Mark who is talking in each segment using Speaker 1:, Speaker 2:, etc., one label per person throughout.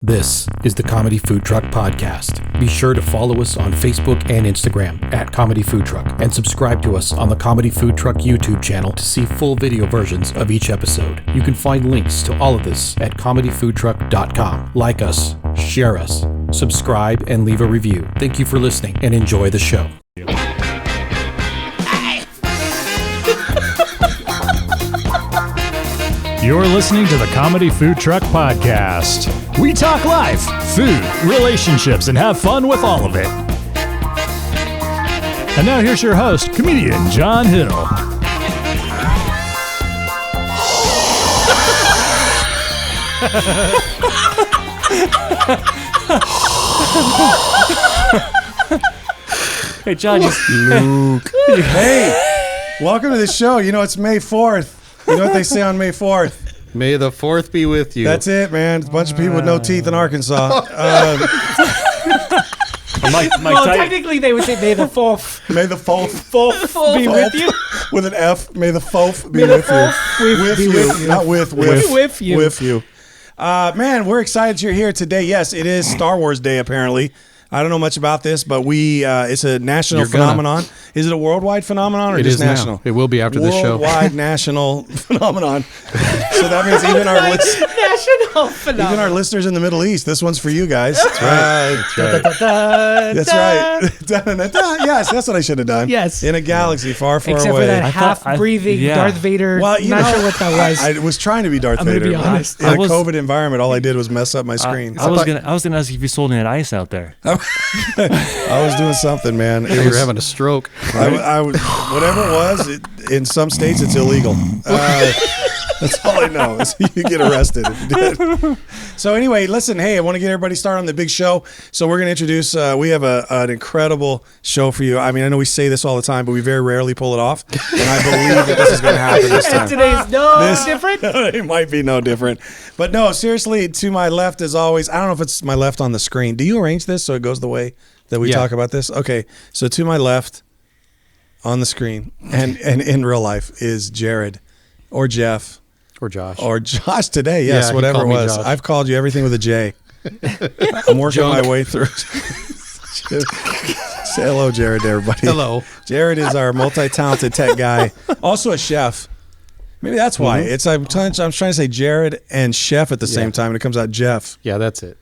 Speaker 1: This is the Comedy Food Truck Podcast. Be sure to follow us on Facebook and Instagram at Comedy Food Truck and subscribe to us on the Comedy Food Truck YouTube channel to see full video versions of each episode. You can find links to all of this at comedyfoodtruck.com. Like us, share us, subscribe, and leave a review. Thank you for listening and enjoy the show.
Speaker 2: You're listening to the Comedy Food Truck Podcast. We talk life, food, relationships, and have fun with all of it. And now here's your host, comedian John Hill.
Speaker 3: Hey, John,
Speaker 4: Luke. Hey, welcome to the show. You know, it's May 4th. You know what they say on May 4th?
Speaker 1: May the 4th be with you.
Speaker 4: That's it, man. It's a bunch of people with no teeth in Arkansas.
Speaker 3: technically they would say May the 4th.
Speaker 4: May the 4th
Speaker 3: Be with you.
Speaker 4: with an F. May the 4th be with you. With you. Not with you. With you. Man, we're excited you're here today. Yes, it is Star Wars Day, apparently. I don't know much about this, but it's a national phenomenon. Is it a worldwide phenomenon or just national?
Speaker 1: Now. It will be after this show.
Speaker 4: Worldwide national phenomenon. So that means even our listeners in the Middle East, this one's for you guys.
Speaker 1: That's right.
Speaker 4: That's right. Yes, that's what I should have done.
Speaker 3: Yes.
Speaker 4: In a galaxy far, far
Speaker 3: Except
Speaker 4: away.
Speaker 3: for that half-breathing Darth Vader.
Speaker 4: Well,
Speaker 3: Not sure what that was.
Speaker 4: I was trying to be Darth Vader.
Speaker 3: I'm going to be honest.
Speaker 4: In a COVID environment, all I did was mess up my screen.
Speaker 3: I
Speaker 5: was gonna ask if you sold any ice out there.
Speaker 4: I was doing something, man.
Speaker 1: You were having a stroke.
Speaker 4: I was, whatever it was, in some states it's illegal. That's all I know. Is you get arrested if you did. So anyway, listen, hey, I want to get everybody started on the big show. So we're going to introduce, we have an incredible show for you. I mean, I know we say this all the time, but we very rarely pull it off. And I believe that this is going to happen this time.
Speaker 3: And today's different?
Speaker 4: It might be no different. But no, seriously, to my left as always, I don't know if it's my left on the screen. Do you arrange this so it goes the way that we talk about this? Okay, so to my left on the screen and in real life is Jared or Jeff.
Speaker 1: Or Josh.
Speaker 4: Or Josh today, yes,
Speaker 1: Yeah,
Speaker 4: whatever it
Speaker 1: called me
Speaker 4: was.
Speaker 1: Josh.
Speaker 4: I've called you everything with a J. I'm working my way through. Say hello, Jared, to everybody.
Speaker 1: Hello.
Speaker 4: Jared is our multi-talented tech guy. Also a chef. Maybe that's why. I'm trying to say Jared and chef at the same time, and it comes out Jeff.
Speaker 1: Yeah, that's it.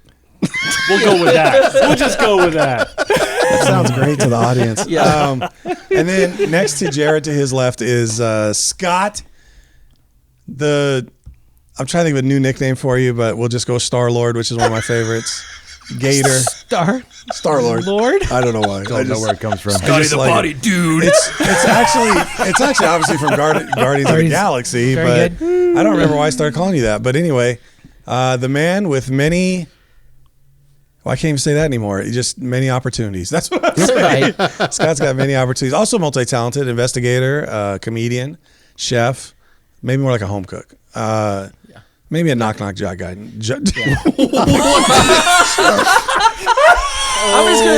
Speaker 5: We'll go with that. We'll just go with that.
Speaker 4: That sounds great to the audience. And then next to Jared, to his left, is Scott. I'm trying to think of a new nickname for you, but we'll just go Star-Lord, which is one of my favorites. Gator. Star-Lord.
Speaker 3: Lord?
Speaker 4: I don't know why.
Speaker 1: I don't know where it comes from.
Speaker 4: Scotty the body,
Speaker 1: dude.
Speaker 4: It's actually obviously from Guardians of the Galaxy,
Speaker 3: Very
Speaker 4: but I don't remember why I started calling you that. But anyway, the man with many. Well, I can't even say that anymore. Just many opportunities. That's what I'm saying.
Speaker 3: Right.
Speaker 4: Scott's got many opportunities. Also multi-talented, investigator, comedian, chef, maybe more like a home cook. Maybe a knock-knock job guy.
Speaker 6: I'm just going to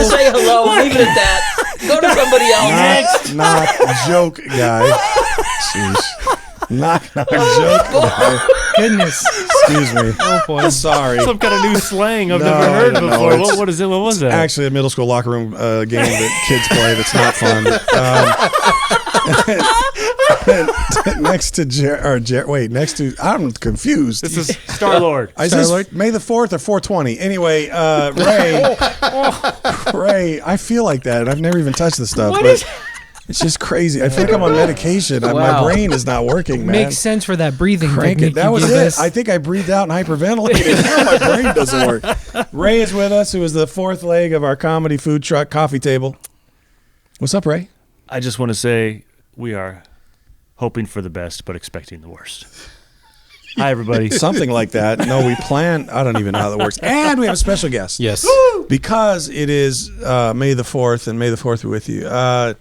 Speaker 6: say hello and leave it at that. Go to somebody else.
Speaker 4: Knock joke guy. Sheesh. Knock joke guy.
Speaker 3: Goodness.
Speaker 4: Excuse me.
Speaker 3: Oh, boy.
Speaker 4: Sorry.
Speaker 5: Some kind of new slang I've
Speaker 4: No,
Speaker 5: never heard
Speaker 4: no,
Speaker 5: before.
Speaker 4: it's-
Speaker 5: What is it? What was that?
Speaker 4: Actually, a middle school locker room game that kids play that's not fun. Next to next to, I'm confused.
Speaker 5: This is Star-Lord.
Speaker 4: May the 4th or 420. Anyway, Ray, I feel like that. I've never even touched this stuff, but it's just crazy. I feel like I'm on medication. My brain is not working, man.
Speaker 3: Makes sense for that breathing
Speaker 4: Crank
Speaker 3: technique.
Speaker 4: it. That was
Speaker 3: you
Speaker 4: it.
Speaker 3: this.
Speaker 4: I think I breathed out and hyperventilated. Now my brain doesn't work. Ray is with us, who is the fourth leg of our comedy food truck coffee table. What's up, Ray?
Speaker 5: I just want to say we are hoping for the best, but expecting the worst. Hi, everybody.
Speaker 4: Something like that. No, we plan. I don't even know how that works. And we have a special guest.
Speaker 1: Yes.
Speaker 4: Because it is May the 4th, and May the 4th be with you. I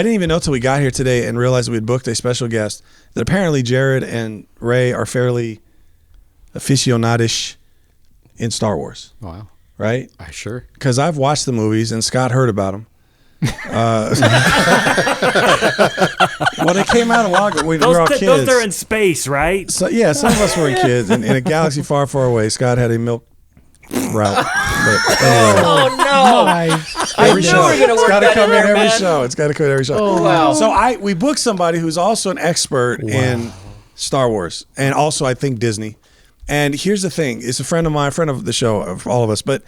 Speaker 4: didn't even know till we got here today and realized we had booked a special guest that apparently Jared and Ray are fairly aficionadish in Star Wars.
Speaker 1: Wow.
Speaker 4: Right?
Speaker 1: Sure.
Speaker 4: Because I've watched the movies and Scott heard about them. Well, they came out a while ago. We were all kids.
Speaker 5: Those are in space, right?
Speaker 4: So, yeah, some of us were in kids in a galaxy far, far away. Scott had a milk route. But anyway,
Speaker 6: Oh no! I
Speaker 4: every
Speaker 6: knew
Speaker 4: show.
Speaker 6: we were gonna
Speaker 4: It's
Speaker 6: work
Speaker 4: got to
Speaker 6: that
Speaker 4: come
Speaker 6: in
Speaker 4: in
Speaker 6: there,
Speaker 4: every
Speaker 6: man.
Speaker 4: show. It's got to come in every show.
Speaker 6: Oh, wow.
Speaker 4: So we booked somebody who's also an expert in Star Wars and also I think Disney. And here's the thing: it's a friend of mine, friend of the show, of all of us. But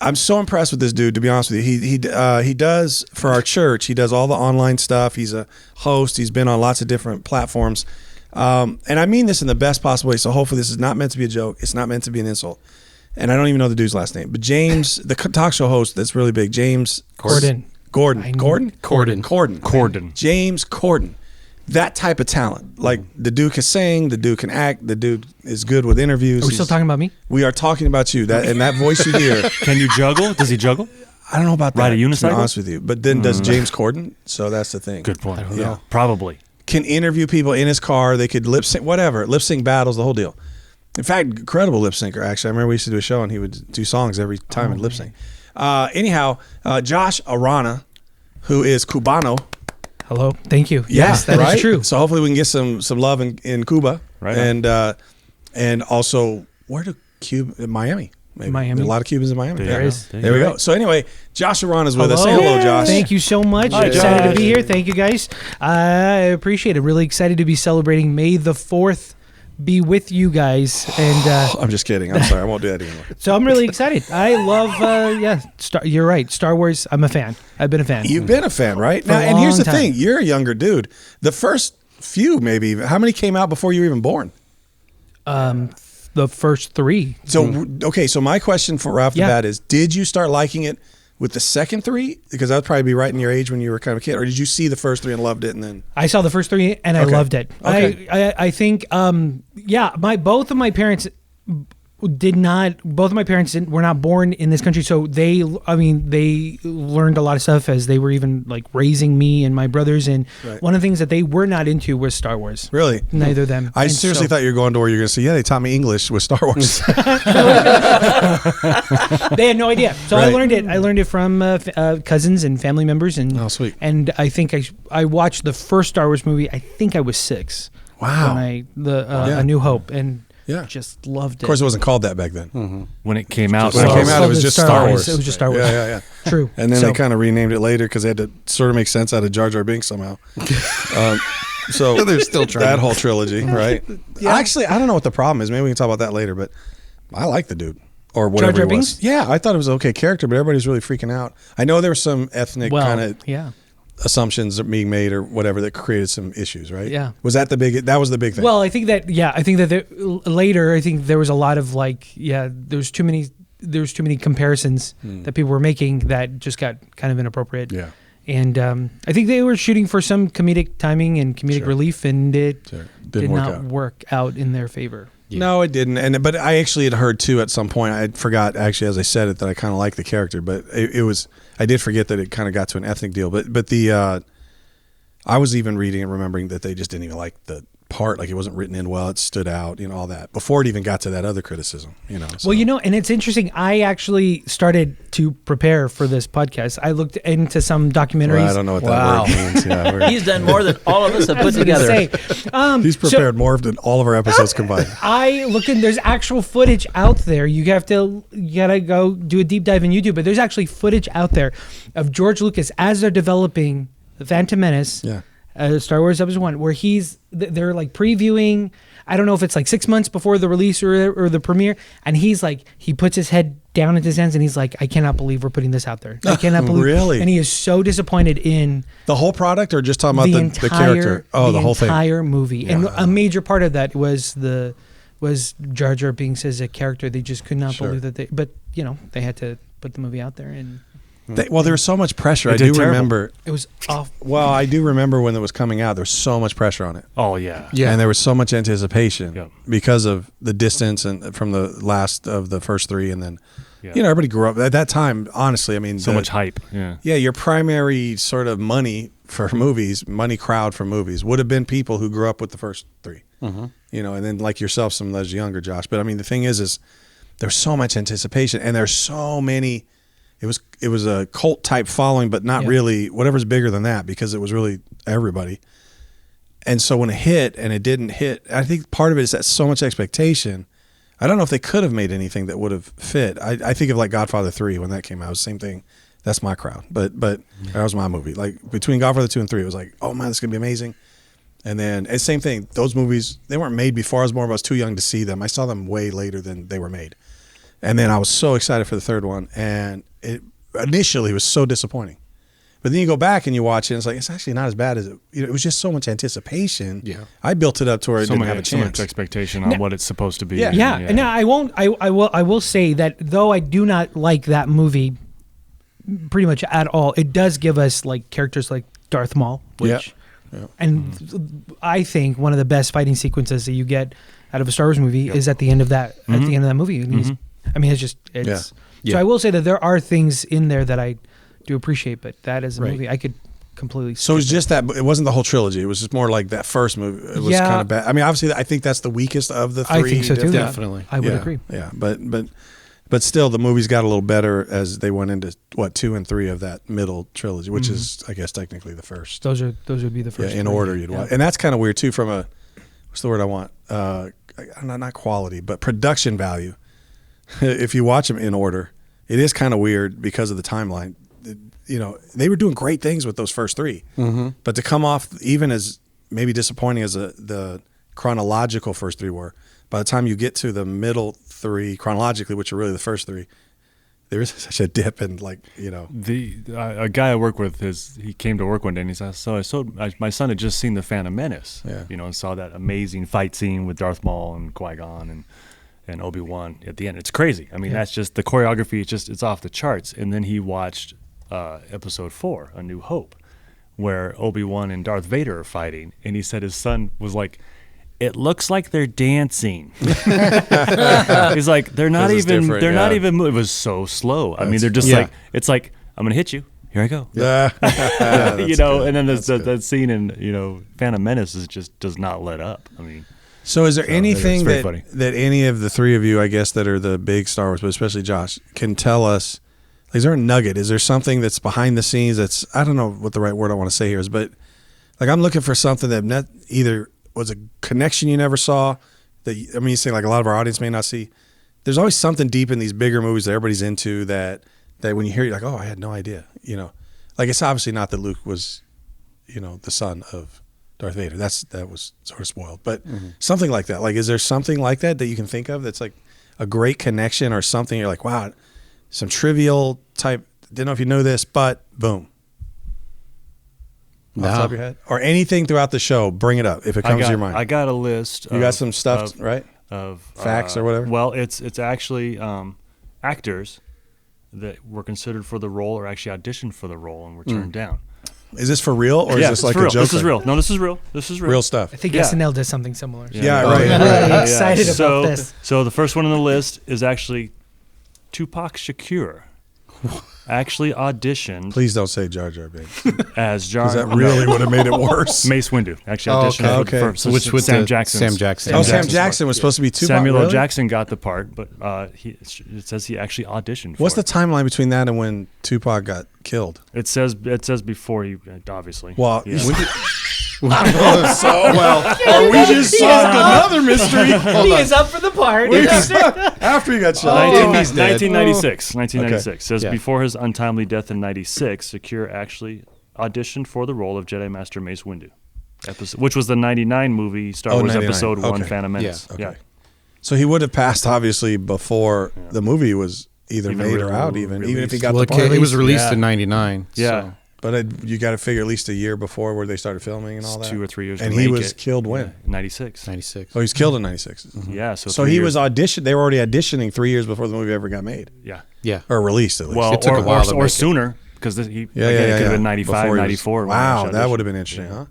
Speaker 4: I'm so impressed with this dude. To be honest with you, he does for our church. He does all the online stuff. He's a host. He's been on lots of different platforms. And I mean this in the best possible way. So hopefully this is not meant to be a joke. It's not meant to be an insult. And I don't even know the dude's last name, but James, the talk show host that's really big, James
Speaker 3: Corden.
Speaker 4: James Corden. That type of talent. Like the dude can sing, the dude can act, the dude is good with interviews.
Speaker 3: Are we still talking about me?
Speaker 4: We are talking about you. That and that voice you hear.
Speaker 5: Can you juggle? Does he juggle?
Speaker 4: I don't know about that.
Speaker 5: Ride a
Speaker 4: To be
Speaker 5: unicycle?
Speaker 4: honest with you, but then does James Corden? So that's the thing.
Speaker 5: Good point.
Speaker 4: Yeah.
Speaker 5: Probably.
Speaker 4: Can interview people in his car. They could lip sync, whatever. Lip sync battles, the whole deal. In fact, incredible lip syncer. Actually, I remember we used to do a show and he would do songs every time and lip sync. Anyhow, Josh Arana, who is Cubano.
Speaker 3: Hello. Thank you. Yes, that is
Speaker 4: right?
Speaker 3: true.
Speaker 4: So hopefully we can get some love in Cuba.
Speaker 5: Right on.
Speaker 4: And also where do Miami? Maybe.
Speaker 3: Miami.
Speaker 4: There are a lot of Cubans in Miami.
Speaker 3: There is.
Speaker 4: There we go. So anyway, Josh Arana is with us. Say
Speaker 3: Hello.
Speaker 4: hello, Josh.
Speaker 3: Thank you so much.
Speaker 5: Hi,
Speaker 3: Excited
Speaker 5: Josh.
Speaker 3: to be here. Thank you, guys. I appreciate it. Really excited to be celebrating May the 4th. Be with you guys. And
Speaker 4: I'm just kidding. I'm sorry. I won't do that anymore.
Speaker 3: so I'm really excited. I love, you're right. Star Wars, I'm a fan. I've been a fan.
Speaker 4: You've been a fan, right?
Speaker 3: For
Speaker 4: Now,
Speaker 3: a
Speaker 4: and here's
Speaker 3: long
Speaker 4: the thing. You're a younger dude. The first few, maybe, how many came out before you were even born?
Speaker 3: The first 3.
Speaker 4: So, okay, so my question for right off the
Speaker 3: Yeah.
Speaker 4: bat is, did you start liking it with the second 3? Because that would probably be right in your age when you were kind of a kid. Or did you see the first 3 and loved it and then?
Speaker 3: I saw the first 3 and I
Speaker 4: Okay.
Speaker 3: loved it.
Speaker 4: Okay.
Speaker 3: I think both of my parents were not born in this country, so they learned a lot of stuff as they were even like raising me and my brothers, and
Speaker 4: Right.
Speaker 3: one of the things that they were not into was Star Wars.
Speaker 4: Really?
Speaker 3: Neither of them.
Speaker 4: I
Speaker 3: And
Speaker 4: seriously
Speaker 3: so-
Speaker 4: thought you were going to where you're going to say, yeah, they taught me English with Star Wars.
Speaker 3: they had no idea. So
Speaker 4: Right.
Speaker 3: I learned it from cousins and family members, and
Speaker 4: Oh, sweet.
Speaker 3: And I think I watched the first Star Wars movie. I think I was 6.
Speaker 4: Wow.
Speaker 3: When
Speaker 4: Yeah.
Speaker 3: A New Hope, and
Speaker 4: Yeah.
Speaker 3: just loved it.
Speaker 4: Of course, it wasn't called that back then.
Speaker 5: When it came out.
Speaker 4: When it
Speaker 3: So-
Speaker 4: came out,
Speaker 3: so
Speaker 4: it was
Speaker 3: the
Speaker 4: just Star Wars.
Speaker 3: It was just Star Wars.
Speaker 4: Yeah.
Speaker 3: True.
Speaker 4: And then
Speaker 3: So-
Speaker 4: they kind of renamed it later because they had to sort of make sense out of Jar Jar Binks somehow. So
Speaker 1: They're still trying.
Speaker 4: that whole trilogy, right? Actually, I don't know what the problem is. Maybe we can talk about that later. But I like the dude or whatever
Speaker 3: Jar
Speaker 4: he was.
Speaker 3: Binks?
Speaker 4: Yeah, I thought it was an okay character, but everybody was really freaking out. I know there were some ethnic kind of
Speaker 3: yeah.
Speaker 4: assumptions being made or whatever that created some issues, right?
Speaker 3: Yeah.
Speaker 4: Was that the big? That was the big thing.
Speaker 3: Well, I think that later, I think there was a lot of there's too many comparisons that people were making that just got kind of inappropriate.
Speaker 4: Yeah.
Speaker 3: And I think they were shooting for some comedic timing and comedic
Speaker 4: Sure.
Speaker 3: relief, and it
Speaker 4: Sure.
Speaker 3: did
Speaker 4: Didn't work
Speaker 3: not
Speaker 4: out.
Speaker 3: work out in their favor.
Speaker 4: No, it didn't. But I actually had heard too at some point. I forgot actually as I said it that I kind of liked the character, but it was I did forget that it kind of got to an ethnic deal. But the I was even reading and remembering that they just didn't even like the part. Like it wasn't written in well. It stood out. All that before it even got to that other criticism. So.
Speaker 3: Well, and it's interesting. I actually started to prepare for this podcast. I looked into some documentaries.
Speaker 4: Well, I don't know what
Speaker 6: Wow.
Speaker 4: that word means. Yeah, we're-
Speaker 6: He's done more than all of us have
Speaker 3: I
Speaker 6: put
Speaker 3: was gonna
Speaker 6: together.
Speaker 3: say,
Speaker 4: he's prepared more than all of our episodes combined.
Speaker 3: I looked in. There's actual footage out there. You gotta go do a deep dive in YouTube. But there's actually footage out there of George Lucas as they're developing The Phantom Menace,
Speaker 4: Yeah.
Speaker 3: Star Wars Episode 1, where they're like previewing. I don't know if it's like 6 months before the release or the premiere, and he puts his head down into his hands and he's like, I cannot believe we're putting this out there. I cannot believe.
Speaker 4: Really?
Speaker 3: And he is so disappointed in
Speaker 4: The whole product, or just talking about the character? Oh, the whole thing.
Speaker 3: entire movie. And
Speaker 4: Wow.
Speaker 3: a major part of that was Jar Jar Binks as a character. They just could not
Speaker 4: Sure.
Speaker 3: believe that but they had to put the movie out there, and
Speaker 4: Well, there was so much pressure.
Speaker 5: They
Speaker 4: I
Speaker 5: did
Speaker 4: do
Speaker 5: terrible.
Speaker 4: remember.
Speaker 3: it was off.
Speaker 4: Well, I do remember when it was coming out. There was so much pressure on it.
Speaker 5: Oh, yeah.
Speaker 1: Yeah.
Speaker 4: And there was so much anticipation
Speaker 5: Yep.
Speaker 4: because of the distance and from the last of the first 3, and then
Speaker 5: Yeah.
Speaker 4: everybody grew up at that time. Honestly, I mean,
Speaker 5: So much hype. Yeah.
Speaker 4: Yeah, your primary sort of money for movies, money crowd for movies, would have been people who grew up with the first 3. And then like yourself, some of those younger, Josh. But I mean, the thing is there's so much anticipation, and there's so many. It was a cult type following, but not really. Whatever's bigger than that, because it was really everybody. And so when it hit and it didn't hit, I think part of it is that so much expectation. I don't know if they could have made anything that would have fit. I think of like Godfather 3 when that came out. It was the same thing. That's my crowd. But that was my movie. Like between Godfather 2 and 3, it was like, oh man, this is going to be amazing. And then it's same thing. Those movies, they weren't made before. I was too young to see them. I saw them way later than they were made. And then I was so excited for the third one. And it initially was so disappointing. But then you go back and you watch it, and it's like, it's actually not as bad as it. It was just so much anticipation. Yeah, I built it up to where it didn't have a chance.
Speaker 2: So much expectation on what it's supposed to be.
Speaker 3: Yeah. No, I won't. I will say that though I do not like that movie, pretty much at all. It does give us like characters like Darth Maul, which, and I think one of the best fighting sequences that you get out of a Star Wars movie is at the end of that. At the end of that movie, and So I will say that there are things in there that I do appreciate, but that is a movie I could completely.
Speaker 4: So it's just that it wasn't the whole trilogy. It was just more like that first movie. It was kind of bad. I mean, obviously, I think that's the weakest of the three.
Speaker 3: I think so too.
Speaker 1: Definitely,
Speaker 3: I would agree.
Speaker 4: Yeah, but still, the movies got a little better as they went into 2 and 3 of that middle trilogy, which is, I guess, technically the first.
Speaker 3: Those would be the first.
Speaker 4: Yeah, in order you'd watch, and that's kind of weird too. From a what's the word I want? Not quality, but production value. If you watch them in order, it is kind of weird because of the timeline. They were doing great things with those first 3, but to come off even as maybe disappointing as the chronological first 3 were, by the time you get to the middle 3 chronologically, which are really the first 3, there is such a dip in
Speaker 2: a guy I work with he came to work one day and he said, my son had just seen The Phantom Menace, and saw that amazing fight scene with Darth Maul and Qui-Gon and Obi-Wan at the end. It's crazy. I mean, that's just the choreography. It's off the charts. And then he watched episode 4, A New Hope, where Obi-Wan and Darth Vader are fighting, and he said his son was like, it looks like they're dancing. He's like, they're not even it was so slow. I mean, they're just like, it's like, I'm gonna hit you, here I go. And then there's that scene in Phantom Menace just does not let up. I mean,
Speaker 4: so is there anything that any of the 3 of you, I guess, that are the big Star Wars, but especially Josh, can tell us? Is there a nugget? Is there something that's behind the scenes that's, I don't know what the right word I want to say here is, but like I'm looking for something that either was a connection you never saw, you say like a lot of our audience may not see. There's always something deep in these bigger movies that everybody's into that when you hear, you're like, oh, I had no idea. Like it's obviously not that Luke was, the son of Darth Vader. That was sort of spoiled, but something like that. Like, is there something like that you can think of that's like a great connection or something? You're like, wow, some trivial type. Didn't know if you know this, but boom. Off the top of your head, or anything throughout the show, bring it up if it comes to your mind.
Speaker 2: I got a list.
Speaker 4: You got some stuff, right?
Speaker 2: Of
Speaker 4: facts or whatever.
Speaker 2: Well, it's actually actors that were considered for the role or actually auditioned for the role and were turned down.
Speaker 4: Is this for real, or is this like a joke?
Speaker 2: This is real. No, this is real.
Speaker 4: Real stuff.
Speaker 3: I think SNL did something similar.
Speaker 4: Right.
Speaker 3: I'm really excited about this.
Speaker 2: So the first one on the list is actually Tupac Shakur. Actually auditioned.
Speaker 4: Please don't say Jar Jar Binks.
Speaker 2: As Jar.
Speaker 4: That really would have made it worse.
Speaker 2: Mace Windu actually auditioned for
Speaker 1: which was
Speaker 2: Sam Jackson.
Speaker 4: Sam Jackson was supposed to be Tupac.
Speaker 2: Samuel L. Jackson got the part, but it says he actually auditioned.
Speaker 4: What's the timeline between that and when Tupac got killed?
Speaker 2: It says before he obviously.
Speaker 4: Well,
Speaker 2: yeah.
Speaker 4: Or we just solved another mystery.
Speaker 3: He is up for the part.
Speaker 4: After he got shot.
Speaker 2: 1996. 1996
Speaker 4: Okay.
Speaker 2: says before his untimely death in 96, Shakur actually auditioned for the role of Jedi Master Mace Windu, which was the 99 movie Star Wars
Speaker 4: 99.
Speaker 2: Episode 1
Speaker 4: Okay.
Speaker 2: Phantom Menace.
Speaker 4: Yeah. Okay. So he would have passed obviously before the movie was either made or out, even if he got the part.
Speaker 1: It was released in '99.
Speaker 2: Yeah.
Speaker 1: So.
Speaker 4: But you got to figure at least a year before where they started filming and all that.
Speaker 2: 2 or 3 years.
Speaker 4: And he was killed when?
Speaker 2: 96.
Speaker 1: 96.
Speaker 4: Oh, he was killed in 96.
Speaker 2: Mm-hmm. Yeah.
Speaker 4: So he was auditioned. They were already auditioning 3 years before the movie ever got made.
Speaker 2: Yeah.
Speaker 1: Yeah.
Speaker 4: Or released at least.
Speaker 2: Well,
Speaker 1: it took a while
Speaker 2: or sooner because it could have been 95, 94.
Speaker 4: Wow, that would have been interesting, huh?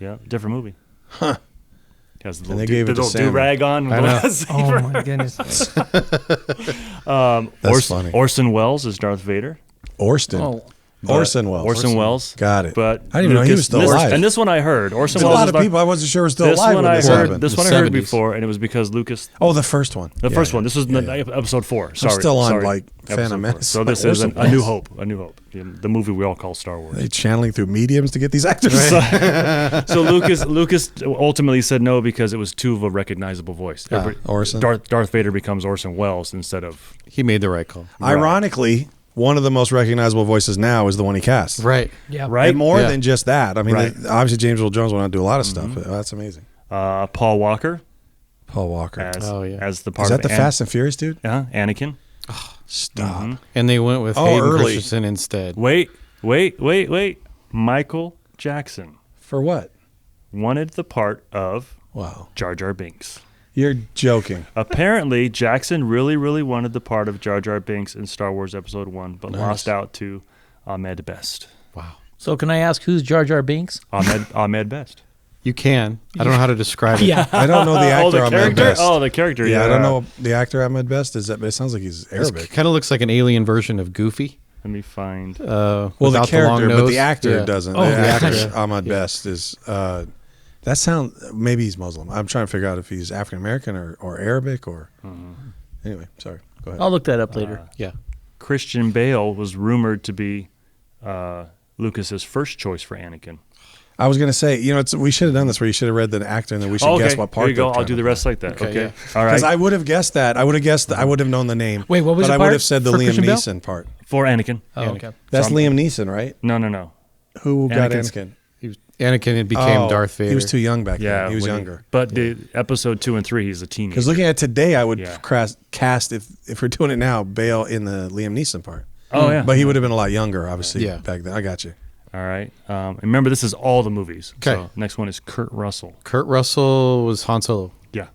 Speaker 2: Yeah, different movie.
Speaker 4: Huh.
Speaker 2: Has the
Speaker 4: and they gave it to Sam.
Speaker 2: Do-rag on.
Speaker 3: Oh my goodness.
Speaker 4: That's funny.
Speaker 2: Orson Welles is Darth Vader.
Speaker 4: Orson. Orson Welles.
Speaker 2: Orson Welles.
Speaker 4: Got it.
Speaker 2: But
Speaker 4: I didn't even know he was still alive.
Speaker 2: And this one I heard. Orson
Speaker 4: There's a
Speaker 2: Welles.
Speaker 4: lot of people I wasn't sure were still
Speaker 2: This
Speaker 4: alive
Speaker 2: one
Speaker 4: when
Speaker 2: I
Speaker 4: this
Speaker 2: heard.
Speaker 4: happened.
Speaker 2: This one I heard before, and it was because Lucas.
Speaker 4: Oh, the first one.
Speaker 2: The first one. This was episode 4. Sorry.
Speaker 4: I'm still on
Speaker 2: sorry.
Speaker 4: like
Speaker 2: Episode
Speaker 4: Phantom
Speaker 2: 4.
Speaker 4: Menace.
Speaker 2: So this is A New Hope. A New Hope. The movie we all call Star Wars.
Speaker 4: They channeling through mediums to get these actors.
Speaker 2: So Lucas ultimately said no because it was too of a recognizable voice.
Speaker 4: Orson.
Speaker 2: Darth Vader becomes Orson Welles instead of.
Speaker 1: He made the right call.
Speaker 4: Ironically, one of the most recognizable voices now is the one he cast.
Speaker 1: Right.
Speaker 3: Yeah.
Speaker 2: Right.
Speaker 4: And more than just that. I mean,
Speaker 2: Right.
Speaker 4: obviously James Earl Jones went on to do a lot of stuff. But that's amazing.
Speaker 2: Paul Walker
Speaker 4: Paul Walker.
Speaker 2: as the part
Speaker 4: Is that
Speaker 2: of
Speaker 4: the Fast and Furious dude?
Speaker 2: Anakin.
Speaker 4: Stop.
Speaker 1: And they went with Hayden
Speaker 4: early.
Speaker 1: Christensen instead.
Speaker 2: Wait. Michael Jackson
Speaker 4: For what?
Speaker 2: wanted the part of
Speaker 4: Wow.
Speaker 2: Jar Jar Binks.
Speaker 4: You're joking.
Speaker 2: Apparently, Jackson really, really wanted the part of Jar Jar Binks in Star Wars Episode 1, but lost out to Ahmed Best.
Speaker 1: Wow.
Speaker 6: So can I ask who's Jar Jar Binks?
Speaker 2: Ahmed Best.
Speaker 1: You can. I don't know how to describe it.
Speaker 3: Yeah.
Speaker 4: I don't know the actor
Speaker 2: the
Speaker 4: Ahmed
Speaker 2: character?
Speaker 4: Best.
Speaker 2: Oh, the character.
Speaker 4: Yeah, I don't know the actor Ahmed Best. Is that? But it sounds like he's Arabic.
Speaker 1: Kind of looks like an alien version of Goofy.
Speaker 2: Let me find.
Speaker 4: Well, the
Speaker 1: without
Speaker 4: character,
Speaker 1: long
Speaker 4: but
Speaker 1: nose.
Speaker 4: the actor
Speaker 1: Yeah.
Speaker 4: doesn't.
Speaker 3: Oh,
Speaker 4: the
Speaker 3: yeah.
Speaker 4: actor Ahmed Best is. That sound. Maybe he's Muslim. I'm trying to figure out if he's African American or Arabic or. Anyway, sorry. Go ahead.
Speaker 6: I'll look that up later.
Speaker 1: Yeah.
Speaker 2: Christian Bale was rumored to be Lucas's first choice for Anakin.
Speaker 4: I was gonna say, we should have done this where you should have read the actor and then we should guess what part.
Speaker 2: There you go.
Speaker 4: they're
Speaker 2: I'll do the
Speaker 4: trying to
Speaker 2: rest like that.
Speaker 1: Okay,
Speaker 2: Okay.
Speaker 1: yeah.
Speaker 2: All right.
Speaker 4: Because I would have guessed that. I would have guessed. I would have known the name.
Speaker 3: Wait, what was
Speaker 4: But
Speaker 3: the
Speaker 4: I would
Speaker 3: part
Speaker 4: have said the
Speaker 3: for
Speaker 4: Liam
Speaker 3: Christian Bale?
Speaker 4: Neeson part.
Speaker 2: For Anakin.
Speaker 3: Oh, okay.
Speaker 4: That's
Speaker 2: So
Speaker 4: Liam Neeson, right?
Speaker 2: No.
Speaker 4: Who got
Speaker 2: Anakin's-
Speaker 4: Anakin?
Speaker 1: Anakin had became Darth Vader.
Speaker 4: He was too young back
Speaker 2: Yeah.
Speaker 4: then. He was
Speaker 2: when
Speaker 4: younger.
Speaker 2: But the episode 2 and 3, he's a teenager.
Speaker 4: Because looking at today, I would
Speaker 2: Yeah.
Speaker 4: cast if we're doing it now, Bale in the Liam Neeson part.
Speaker 2: Oh, yeah.
Speaker 4: But he would have been a lot younger, obviously,
Speaker 1: Yeah.
Speaker 4: back then. I got you.
Speaker 2: All right. Remember, this is all the movies.
Speaker 1: 'Kay.
Speaker 2: So next one is Kurt Russell.
Speaker 1: Kurt Russell was Han Solo.
Speaker 2: Yeah.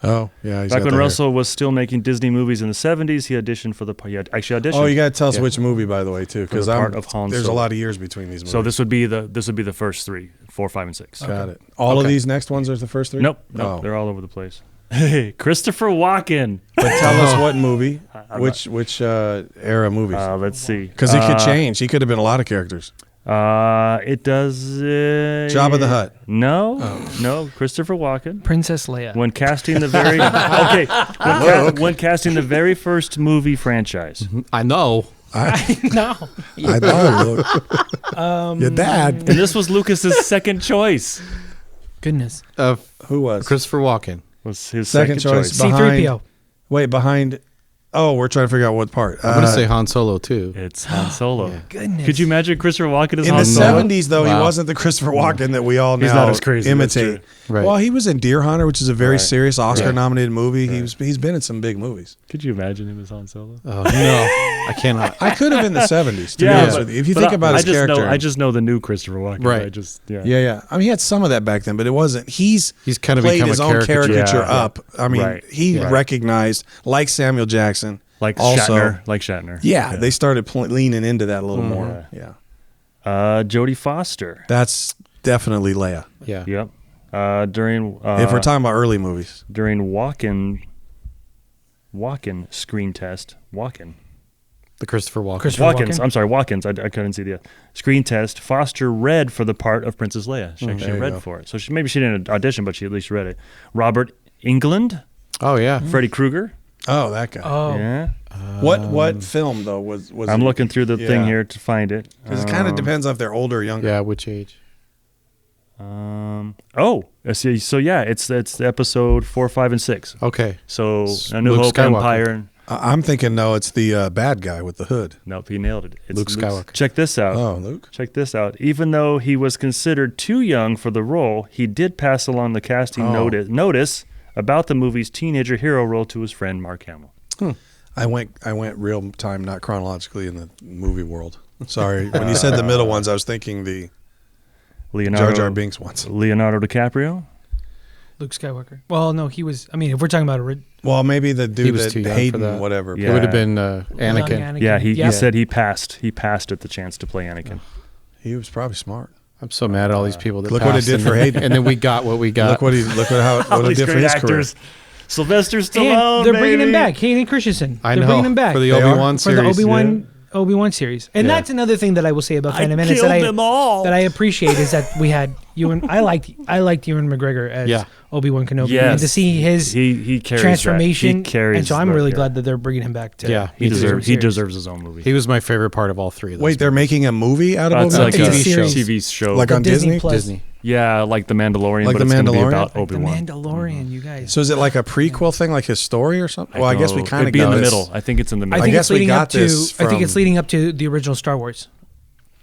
Speaker 4: Oh, yeah. He's
Speaker 2: Back
Speaker 4: got
Speaker 2: when
Speaker 4: the hair.
Speaker 2: Russell was still making Disney movies in the 70s, he auditioned for the part. He actually auditioned.
Speaker 4: Oh, you got to tell us which movie, by the way, too, because
Speaker 2: part of Han
Speaker 4: there's a
Speaker 2: Solo.
Speaker 4: lot of years between these movies.
Speaker 2: So this would be the first 3, 4, 5, and 6.
Speaker 4: Got it. All of these next ones are the first three?
Speaker 2: Nope.
Speaker 4: Oh.
Speaker 2: They're all over the place. Hey, Christopher Walken.
Speaker 4: But tell us what movie, which era movies.
Speaker 2: Let's see.
Speaker 4: Because he could change. He could have been a lot of characters.
Speaker 2: It does.
Speaker 4: Jabba the Hutt.
Speaker 2: No, no. Christopher Walken.
Speaker 3: Princess Leia.
Speaker 2: When casting the very when casting the very first movie franchise.
Speaker 1: I know.
Speaker 3: No.
Speaker 4: I know. Your dad.
Speaker 2: And this was Lucas's second choice.
Speaker 3: Goodness.
Speaker 4: Who was?
Speaker 1: Christopher Walken.
Speaker 2: Was his
Speaker 4: Second choice.
Speaker 3: C-3PO.
Speaker 4: Wait, behind. Oh, we're trying to figure out what part.
Speaker 1: I'm going to say Han Solo, too.
Speaker 2: It's Han Solo.
Speaker 3: Goodness.
Speaker 2: Could you imagine Christopher Walken as
Speaker 4: in
Speaker 2: Han
Speaker 4: the
Speaker 2: Solo?
Speaker 4: 70s, though, he
Speaker 1: Wow.
Speaker 4: wasn't the Christopher Walken that we all now
Speaker 2: He's not as crazy, that's
Speaker 4: imitate.
Speaker 1: true. Right.
Speaker 4: Well, he was in Deer Hunter, which is a very
Speaker 2: Right.
Speaker 4: serious Oscar-nominated movie. He's been in some big movies.
Speaker 2: Could you imagine him as Han Solo?
Speaker 1: Oh, no. I cannot.
Speaker 4: I could have in the 70s, to be honest with you. If you think about his character.
Speaker 2: I just know the new Christopher Walken.
Speaker 1: Right.
Speaker 4: Yeah. I mean, he had some of that back then, but it wasn't. He's
Speaker 1: kind of
Speaker 4: played
Speaker 1: become
Speaker 4: his
Speaker 1: a
Speaker 4: own
Speaker 1: caricature.
Speaker 4: caricature
Speaker 2: Yeah.
Speaker 4: up. I mean,
Speaker 2: Right.
Speaker 4: he
Speaker 2: Right.
Speaker 4: recognized, like Samuel Jackson,
Speaker 2: Like
Speaker 4: also,
Speaker 2: Shatner.
Speaker 4: Yeah, they started leaning into that a little more. Yeah.
Speaker 2: Jodie Foster.
Speaker 4: That's definitely Leia.
Speaker 1: Yeah.
Speaker 2: Yep. During
Speaker 4: If we're talking about early movies.
Speaker 2: during Walken screen test,
Speaker 1: The Christopher Walken.
Speaker 3: Christopher
Speaker 2: Watkins.
Speaker 3: Walken?
Speaker 2: I'm sorry, Watkins. I couldn't see the screen test. Foster read for the part of Princess Leia. She actually
Speaker 4: there you
Speaker 2: read
Speaker 4: go.
Speaker 2: for it. So maybe she didn't audition, but she at least read it. Robert Englund,
Speaker 1: Oh, yeah.
Speaker 2: Freddy Krueger.
Speaker 4: Oh, that guy.
Speaker 3: Oh.
Speaker 2: Yeah.
Speaker 4: What film though was
Speaker 2: I'm
Speaker 4: it?
Speaker 2: looking through the thing
Speaker 4: Yeah.
Speaker 2: here to find it.
Speaker 4: Because it kind of depends on if they're older or younger.
Speaker 1: Yeah, which age?
Speaker 2: So yeah, it's episode 4, 5, and 6.
Speaker 1: Okay.
Speaker 2: So A New
Speaker 1: Luke
Speaker 2: Hope,
Speaker 1: Skywalker.
Speaker 2: Empire.
Speaker 4: I'm thinking no, it's the bad guy with the hood.
Speaker 2: Nope, he nailed it. It's
Speaker 1: Luke Skywalker.
Speaker 2: Check this out.
Speaker 4: Oh, Luke.
Speaker 2: Check this out. Even though he was considered too young for the role, he did pass along the casting notice about the movie's teenager hero role to his friend Mark Hamill.
Speaker 4: I went real time, not chronologically in the movie world. Sorry, when you said the middle ones, I was thinking the
Speaker 2: Leonardo,
Speaker 4: Jar Jar Binks ones.
Speaker 2: Leonardo DiCaprio.
Speaker 3: Luke Skywalker. Well, no, he was. I mean, if we're talking about
Speaker 4: Well, maybe the
Speaker 1: He
Speaker 4: dude
Speaker 1: was
Speaker 4: that
Speaker 1: too young for
Speaker 4: Hayden,
Speaker 1: that.
Speaker 4: whatever.
Speaker 2: Yeah.
Speaker 1: It would have been Anakin.
Speaker 2: Yeah, he
Speaker 3: Yep.
Speaker 2: said he passed. He passed at the chance to play Anakin.
Speaker 4: He was probably smart.
Speaker 1: I'm so mad at all these people that
Speaker 4: Look what it
Speaker 1: passed
Speaker 4: did
Speaker 1: and
Speaker 4: for
Speaker 1: then-
Speaker 4: Hayden.
Speaker 1: And then we got what we got.
Speaker 4: What it did for his career.
Speaker 2: Sylvester Stallone.
Speaker 3: And they're bringing him
Speaker 2: baby.
Speaker 3: back. Hayden Christensen.
Speaker 1: I
Speaker 3: They're
Speaker 1: know.
Speaker 3: bringing him back
Speaker 1: For the
Speaker 4: They are?
Speaker 1: Obi-Wan
Speaker 3: For the
Speaker 1: series.
Speaker 3: Obi-Wan Obi-Wan series. And that's another thing that I will say about Phantom Menace that I appreciate is that we had I liked Ewan McGregor as Obi-Wan Kenobi.
Speaker 2: Yes.
Speaker 3: And to see his
Speaker 2: he carries
Speaker 3: transformation.
Speaker 2: That. He carries
Speaker 3: and so I'm really glad that they're bringing him back to
Speaker 2: he deserves his own movie.
Speaker 1: He was my favorite part of all three of those.
Speaker 4: Wait, they're making a movie out of
Speaker 2: It's
Speaker 4: Obi-Wan?
Speaker 2: like a
Speaker 3: TV
Speaker 2: show.
Speaker 4: Like on Disney?
Speaker 1: Disney.
Speaker 2: Yeah, like The Mandalorian,
Speaker 4: Like
Speaker 2: but
Speaker 4: The
Speaker 2: it's going to be
Speaker 4: Mandalorian?
Speaker 2: about
Speaker 3: The
Speaker 2: Obi-Wan.
Speaker 3: Mandalorian, you guys.
Speaker 4: So is it like a prequel thing, like his story or something? Well, I guess we kind of
Speaker 2: It'd be in the middle. I think it's in the
Speaker 3: I
Speaker 2: middle.
Speaker 3: think
Speaker 4: guess
Speaker 3: it's
Speaker 4: we
Speaker 3: leading
Speaker 4: got
Speaker 3: up to.
Speaker 4: this
Speaker 3: I think it's
Speaker 4: from-
Speaker 3: leading up to the original Star Wars.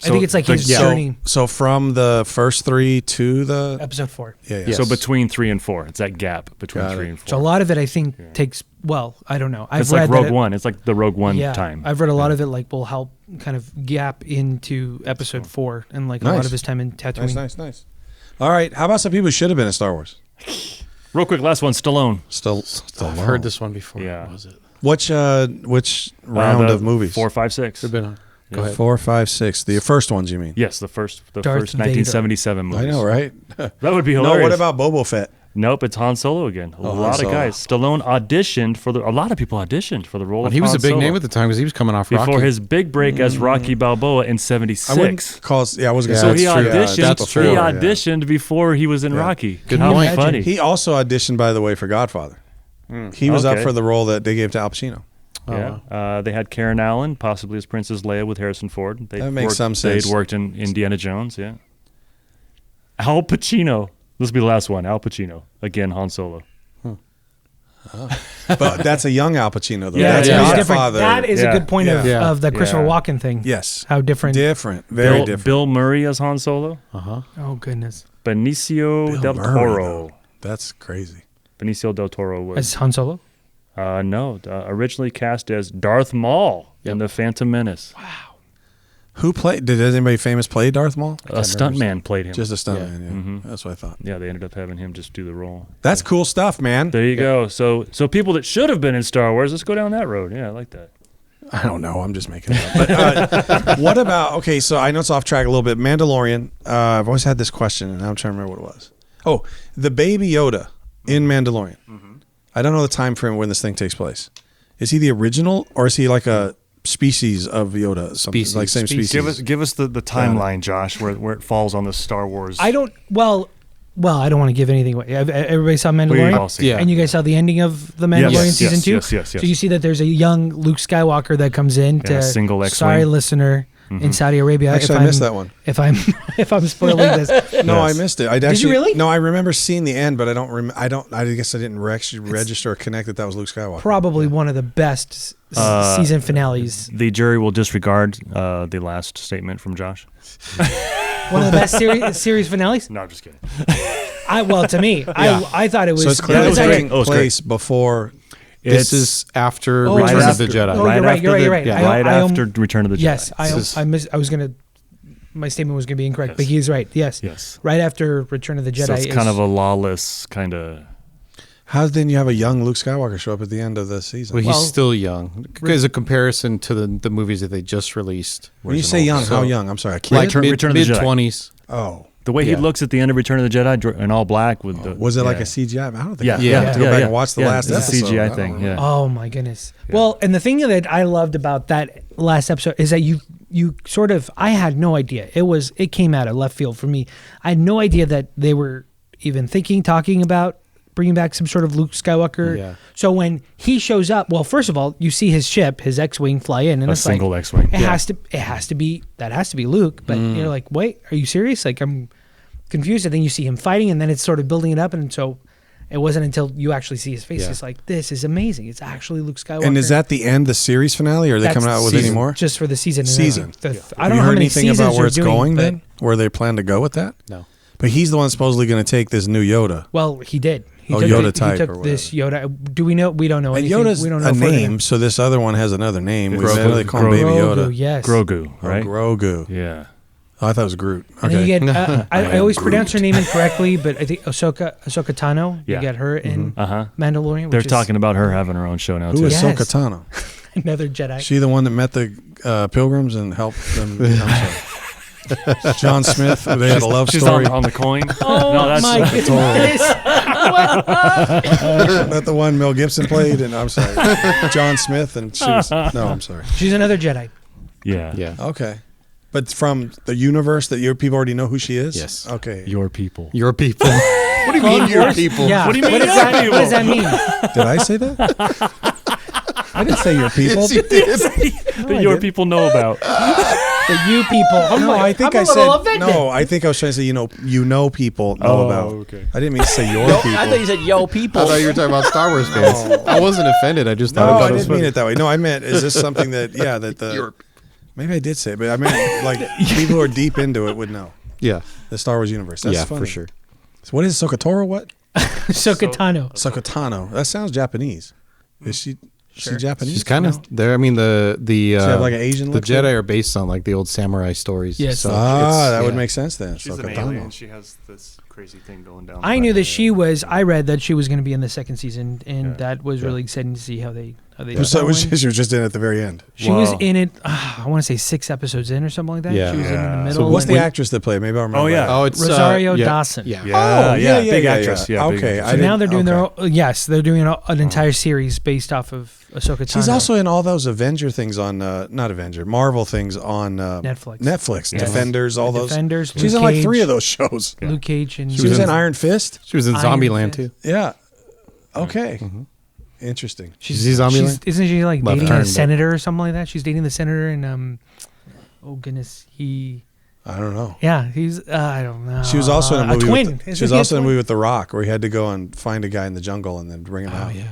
Speaker 3: I
Speaker 2: So
Speaker 3: think it's like his
Speaker 2: the-
Speaker 3: journey.
Speaker 4: So from the first 3 to the...
Speaker 3: Episode 4.
Speaker 4: Yeah.
Speaker 1: Yes.
Speaker 2: So between 3 and 4, it's that gap between
Speaker 4: Got
Speaker 2: 3
Speaker 4: it.
Speaker 2: and 4.
Speaker 3: So a lot of it, I think, takes. Well, I don't know. I've
Speaker 2: It's
Speaker 3: read
Speaker 2: like
Speaker 3: that
Speaker 2: Rogue
Speaker 3: it-
Speaker 2: One. It's like the Rogue One
Speaker 3: Yeah,
Speaker 2: time.
Speaker 3: I've read a lot of it. Like will help kind of gap into Episode 4 and like a lot
Speaker 4: Nice.
Speaker 3: of his time in Tatooine.
Speaker 4: Nice. All right. How about some people who should have been in Star Wars?
Speaker 2: Real quick, last one, Stallone.
Speaker 4: Still
Speaker 1: I've heard this one before.
Speaker 2: Yeah.
Speaker 1: What was it?
Speaker 4: Which round
Speaker 2: The
Speaker 4: of movies?
Speaker 2: 4, 5, 6.
Speaker 1: Could have been on. Go ahead.
Speaker 4: 4, 5, 6. The first ones, you mean?
Speaker 2: Yes, the first
Speaker 3: Darth
Speaker 2: 1977 movies.
Speaker 4: I know, right?
Speaker 2: That would be
Speaker 4: No,
Speaker 2: hilarious.
Speaker 4: what about Boba Fett?
Speaker 2: Nope, it's Han Solo again. A
Speaker 4: Han
Speaker 2: lot
Speaker 4: Solo.
Speaker 2: of guys. Stallone auditioned for a lot of people auditioned for the role of
Speaker 1: He was
Speaker 2: Han
Speaker 1: a big
Speaker 2: Solo
Speaker 1: name at the time because he was coming off
Speaker 2: before
Speaker 1: Rocky.
Speaker 2: his big break as Rocky Balboa in '76.
Speaker 4: I wouldn't call... Yeah, I was going to
Speaker 1: Yeah,
Speaker 4: say...
Speaker 2: So he
Speaker 1: that's true.
Speaker 2: auditioned.
Speaker 1: That's true.
Speaker 2: He
Speaker 1: Yeah.
Speaker 2: auditioned before he was in Rocky.
Speaker 1: Good
Speaker 2: How
Speaker 1: point.
Speaker 2: funny!
Speaker 4: He also auditioned, by the way, for Godfather. He was up
Speaker 2: Okay.
Speaker 4: for the role that they gave to Al Pacino.
Speaker 2: Yeah. They had Karen Allen, possibly as Princess Leia with Harrison Ford.
Speaker 4: That makes some sense.
Speaker 2: They'd worked in Indiana Jones. Yeah. Al Pacino. This will be the last one. Al Pacino again. Han Solo.
Speaker 4: But that's a young Al Pacino, though.
Speaker 2: Yeah,
Speaker 4: That's
Speaker 2: yeah.
Speaker 3: It's different.
Speaker 4: Godfather.
Speaker 3: That is
Speaker 2: Yeah.
Speaker 3: a good point
Speaker 4: Yeah.
Speaker 1: Yeah.
Speaker 3: of the Christopher
Speaker 2: Yeah.
Speaker 3: Walken thing.
Speaker 4: Yes.
Speaker 3: How different.
Speaker 4: Different. Very
Speaker 2: Bill,
Speaker 4: different.
Speaker 2: Bill Murray as Han Solo.
Speaker 3: Oh goodness.
Speaker 2: Benicio
Speaker 4: Bill
Speaker 2: del
Speaker 4: Murray,
Speaker 2: Toro.
Speaker 4: though. That's crazy.
Speaker 2: Benicio del Toro was
Speaker 3: As Han Solo.
Speaker 2: originally cast as Darth Maul in The Phantom Menace.
Speaker 4: Who played? Did anybody famous play Darth Maul?
Speaker 2: A stuntman played him.
Speaker 4: Just a stuntman. Yeah. That's what I thought.
Speaker 2: Yeah, they ended up having him just do the role.
Speaker 4: That's cool stuff, man.
Speaker 2: There you go. So people that should have been in Star Wars, let's go down that road. Yeah, I like that.
Speaker 4: I don't know. I'm just making it up. But what about? Okay, so I know it's off track a little bit. Mandalorian. I've always had this question, and I'm trying to remember what it was. Oh, the Baby Yoda in Mandalorian. I don't know the time frame when this thing takes place. Is he the original, or is he like a species of Yoda? Something like same species.
Speaker 2: Give us the timeline, Josh, where it falls on the Star Wars.
Speaker 3: I don't. Well, I don't want to give anything away. Everybody saw Mandalorian,
Speaker 2: We've all seen
Speaker 1: Yeah.
Speaker 2: it.
Speaker 3: and you guys saw the ending of the Mandalorian
Speaker 2: Yes,
Speaker 3: season
Speaker 2: yes,
Speaker 3: 2.
Speaker 2: yes.
Speaker 3: So you see that there's a young Luke Skywalker that comes in
Speaker 2: Yeah,
Speaker 3: to.
Speaker 2: single X-wing.
Speaker 3: Sorry, listener, in Saudi Arabia.
Speaker 4: Actually, I missed that one.
Speaker 3: If I'm spoiling this,
Speaker 4: No,
Speaker 2: Yes.
Speaker 4: I missed it. I actually,
Speaker 3: Did you really?
Speaker 4: No, I remember seeing the end, but I don't. I guess I didn't register or connect that was Luke Skywalker.
Speaker 3: probably one of the best season finales.
Speaker 2: The jury will disregard the last statement from Josh.
Speaker 3: One of the best series finales.
Speaker 2: No, I'm just kidding.
Speaker 3: To me, I thought it was.
Speaker 4: So it's clearly
Speaker 2: was
Speaker 4: taking
Speaker 2: great. Oh, it's
Speaker 4: place before.
Speaker 1: This is after
Speaker 3: Oh,
Speaker 1: Return
Speaker 3: right
Speaker 1: of the
Speaker 2: after-
Speaker 1: Jedi.
Speaker 3: Oh, you're right. You're right.
Speaker 1: yeah.
Speaker 2: Right
Speaker 3: I
Speaker 2: after Return of the Jedi.
Speaker 3: Yes,
Speaker 1: This is-
Speaker 3: I was gonna. My statement was gonna be incorrect, but he's right. Yes.
Speaker 2: Yes.
Speaker 3: Right after Return of the Jedi.
Speaker 2: So it's
Speaker 3: is-
Speaker 2: kind of a lawless kind of.
Speaker 4: How then you have a young Luke Skywalker show up at the end of the season?
Speaker 1: Well, he's
Speaker 3: Well-
Speaker 1: still young. As a comparison to the movies that they just released.
Speaker 4: when you say young, how young? I'm sorry, I can't.
Speaker 1: Like
Speaker 2: Return of the Jedi.
Speaker 1: mid-20s.
Speaker 4: Oh,
Speaker 2: The way he
Speaker 1: Yeah.
Speaker 2: looks at the end of Return of the Jedi in all black with the.
Speaker 4: was it like
Speaker 2: yeah.
Speaker 4: a CGI? I don't think.
Speaker 2: Yeah,
Speaker 4: I
Speaker 2: yeah,
Speaker 4: have to go back and watch the last
Speaker 2: it's
Speaker 4: episode.
Speaker 2: a CGI
Speaker 4: I don't
Speaker 2: thing.
Speaker 4: remember.
Speaker 2: Yeah.
Speaker 3: Oh my goodness. Well, and the thing that I loved about that last episode is that you sort of, I had no idea. It came out of left field for me. I had no idea that they were even talking about bringing back some sort of Luke Skywalker.
Speaker 1: Yeah.
Speaker 3: So when he shows up, well, first of all, you see his ship, his X-wing fly in, and
Speaker 2: A
Speaker 3: it's
Speaker 2: single
Speaker 3: like,
Speaker 2: X-wing.
Speaker 3: It has to be Luke. But you're like, wait, are you serious? Like, I'm confused. And then you see him fighting, and then it's sort of building it up, and so it wasn't until you actually see his face.
Speaker 1: Yeah.
Speaker 3: It's like, this is amazing. It's actually Luke Skywalker.
Speaker 4: And is that the end, the series finale, or are they
Speaker 3: That's
Speaker 4: coming out with
Speaker 3: season,
Speaker 4: any more?
Speaker 3: just for the season?
Speaker 4: Season.
Speaker 3: I
Speaker 4: Have
Speaker 3: don't
Speaker 4: you
Speaker 3: know how
Speaker 4: heard
Speaker 3: many
Speaker 4: anything
Speaker 3: seasons
Speaker 4: about where
Speaker 3: they're
Speaker 4: it's
Speaker 3: doing,
Speaker 4: going
Speaker 3: but-
Speaker 4: then? Where they plan to go with that?
Speaker 1: No.
Speaker 4: But he's the one supposedly going to take this new Yoda.
Speaker 3: Well, he did. He
Speaker 4: Yoda type
Speaker 3: He
Speaker 4: or
Speaker 3: took this Yoda. Do we know? We don't know
Speaker 4: And
Speaker 3: anything.
Speaker 4: Yoda's
Speaker 3: we don't know
Speaker 4: a
Speaker 3: further.
Speaker 4: name, so this other one has another name. We
Speaker 2: Grogu.
Speaker 4: they call him Baby
Speaker 3: Grogu,
Speaker 4: Yoda.
Speaker 3: yes.
Speaker 2: Grogu, right?
Speaker 4: Oh, Grogu.
Speaker 2: Yeah.
Speaker 4: Oh, I thought it was Groot.
Speaker 3: And then
Speaker 4: Okay.
Speaker 3: you get. I always pronounce her name incorrectly, but I think Ahsoka Tano.
Speaker 2: Yeah.
Speaker 3: You get her in
Speaker 2: Uh-huh.
Speaker 3: Mandalorian.
Speaker 2: They're
Speaker 3: which is
Speaker 2: talking about her having her own show now,
Speaker 4: Who
Speaker 2: too.
Speaker 4: is
Speaker 3: Yes.
Speaker 4: Ahsoka Tano?
Speaker 3: another Jedi.
Speaker 4: She the one that met the pilgrims and helped them. I'm sorry. John Smith. They had a love
Speaker 2: She's
Speaker 4: story.
Speaker 2: on the coin.
Speaker 3: Oh
Speaker 2: No, that's-
Speaker 3: my goodness!
Speaker 4: Not the one Mel Gibson played. And I'm sorry, John Smith. And she was. No, I'm sorry.
Speaker 3: She's another Jedi.
Speaker 2: Yeah.
Speaker 5: Yeah.
Speaker 4: Okay. But from the universe that your people already know who she is?
Speaker 5: Yes.
Speaker 4: Okay.
Speaker 2: Your people.
Speaker 5: Your people. What do you mean, your people?
Speaker 3: Yeah.
Speaker 2: What do you mean,
Speaker 3: What does
Speaker 2: your
Speaker 3: that,
Speaker 2: people?
Speaker 3: what does that mean?
Speaker 4: Did I say that? I didn't say your people.
Speaker 2: That your people know about.
Speaker 3: The you people.
Speaker 4: No, I think
Speaker 3: I'm
Speaker 4: I
Speaker 3: a little
Speaker 4: said
Speaker 3: offended.
Speaker 4: no. I think I was trying to say people know about.
Speaker 2: Okay.
Speaker 4: I didn't mean to say your
Speaker 6: Yo,
Speaker 4: people.
Speaker 6: I thought you said yo people.
Speaker 5: I thought you were talking about Star Wars fans. I wasn't offended. I just
Speaker 4: No,
Speaker 5: thought
Speaker 4: I
Speaker 5: it was
Speaker 4: didn't mean
Speaker 5: funny.
Speaker 4: it that way. No, I meant is this something that the maybe I did say it, but I meant like people who are deep into it would know
Speaker 5: Yeah.
Speaker 4: the Star Wars universe. That's
Speaker 5: Yeah,
Speaker 4: funny.
Speaker 5: for sure.
Speaker 4: So what is it, Sokotoro? What?
Speaker 3: Sokotano.
Speaker 4: Sokotano. That sounds Japanese. Is she Japanese?
Speaker 5: She's kind of there. I mean, the
Speaker 4: have like an Asian
Speaker 5: the
Speaker 4: look to her?
Speaker 5: Jedi are based on like the old samurai stories.
Speaker 3: Yes.
Speaker 5: So
Speaker 4: that would
Speaker 5: yeah.
Speaker 4: make sense then.
Speaker 2: She's an
Speaker 4: Sokotano.
Speaker 2: alien. She has this crazy thing going down.
Speaker 3: I knew that she was. I read that she was going to be in the second season, and
Speaker 2: Yeah.
Speaker 3: that was really exciting to see how they.
Speaker 4: So she was just in at the very end.
Speaker 3: She was
Speaker 2: Wow.
Speaker 3: in it. I want to say 6 episodes in or something like that.
Speaker 5: Yeah.
Speaker 3: She was in the
Speaker 2: Yeah.
Speaker 3: middle.
Speaker 4: So what's
Speaker 3: and-
Speaker 4: the actress that played? Maybe I'll remember.
Speaker 2: Oh, yeah.
Speaker 5: Oh, it's
Speaker 3: Rosario
Speaker 5: yeah,
Speaker 3: Dawson.
Speaker 5: Yeah.
Speaker 2: Yeah, big actress. Yeah, big
Speaker 4: okay.
Speaker 2: actress.
Speaker 3: So now they're doing
Speaker 4: okay.
Speaker 3: their own, yes, they're doing an entire series based off of Ahsoka Tano.
Speaker 4: She's also in all those Avenger things on Marvel things on
Speaker 3: Netflix.
Speaker 4: Netflix,
Speaker 2: Yes.
Speaker 4: Defenders, all those.
Speaker 3: Defenders.
Speaker 4: She's
Speaker 3: Luke
Speaker 4: in like
Speaker 3: Cage,
Speaker 4: 3 of those shows.
Speaker 3: Luke Cage and
Speaker 4: She was in Iron Fist.
Speaker 5: She was in
Speaker 3: Iron
Speaker 5: Zombieland
Speaker 3: Fist.
Speaker 5: too.
Speaker 4: Yeah. Okay. Interesting.
Speaker 5: She's in Zombieland.
Speaker 3: Isn't she like
Speaker 5: Left
Speaker 3: dating
Speaker 5: turn,
Speaker 3: a
Speaker 5: but-
Speaker 3: senator or something like that? She's dating the senator and oh goodness,
Speaker 4: I don't know.
Speaker 3: he's I don't know.
Speaker 4: She was also in a movie.
Speaker 3: twin.
Speaker 4: She
Speaker 3: Isn't
Speaker 4: was
Speaker 3: he a
Speaker 4: also in a
Speaker 3: twin?
Speaker 4: movie with The Rock, where he had to go and find a guy in the jungle and then bring him out.
Speaker 5: yeah.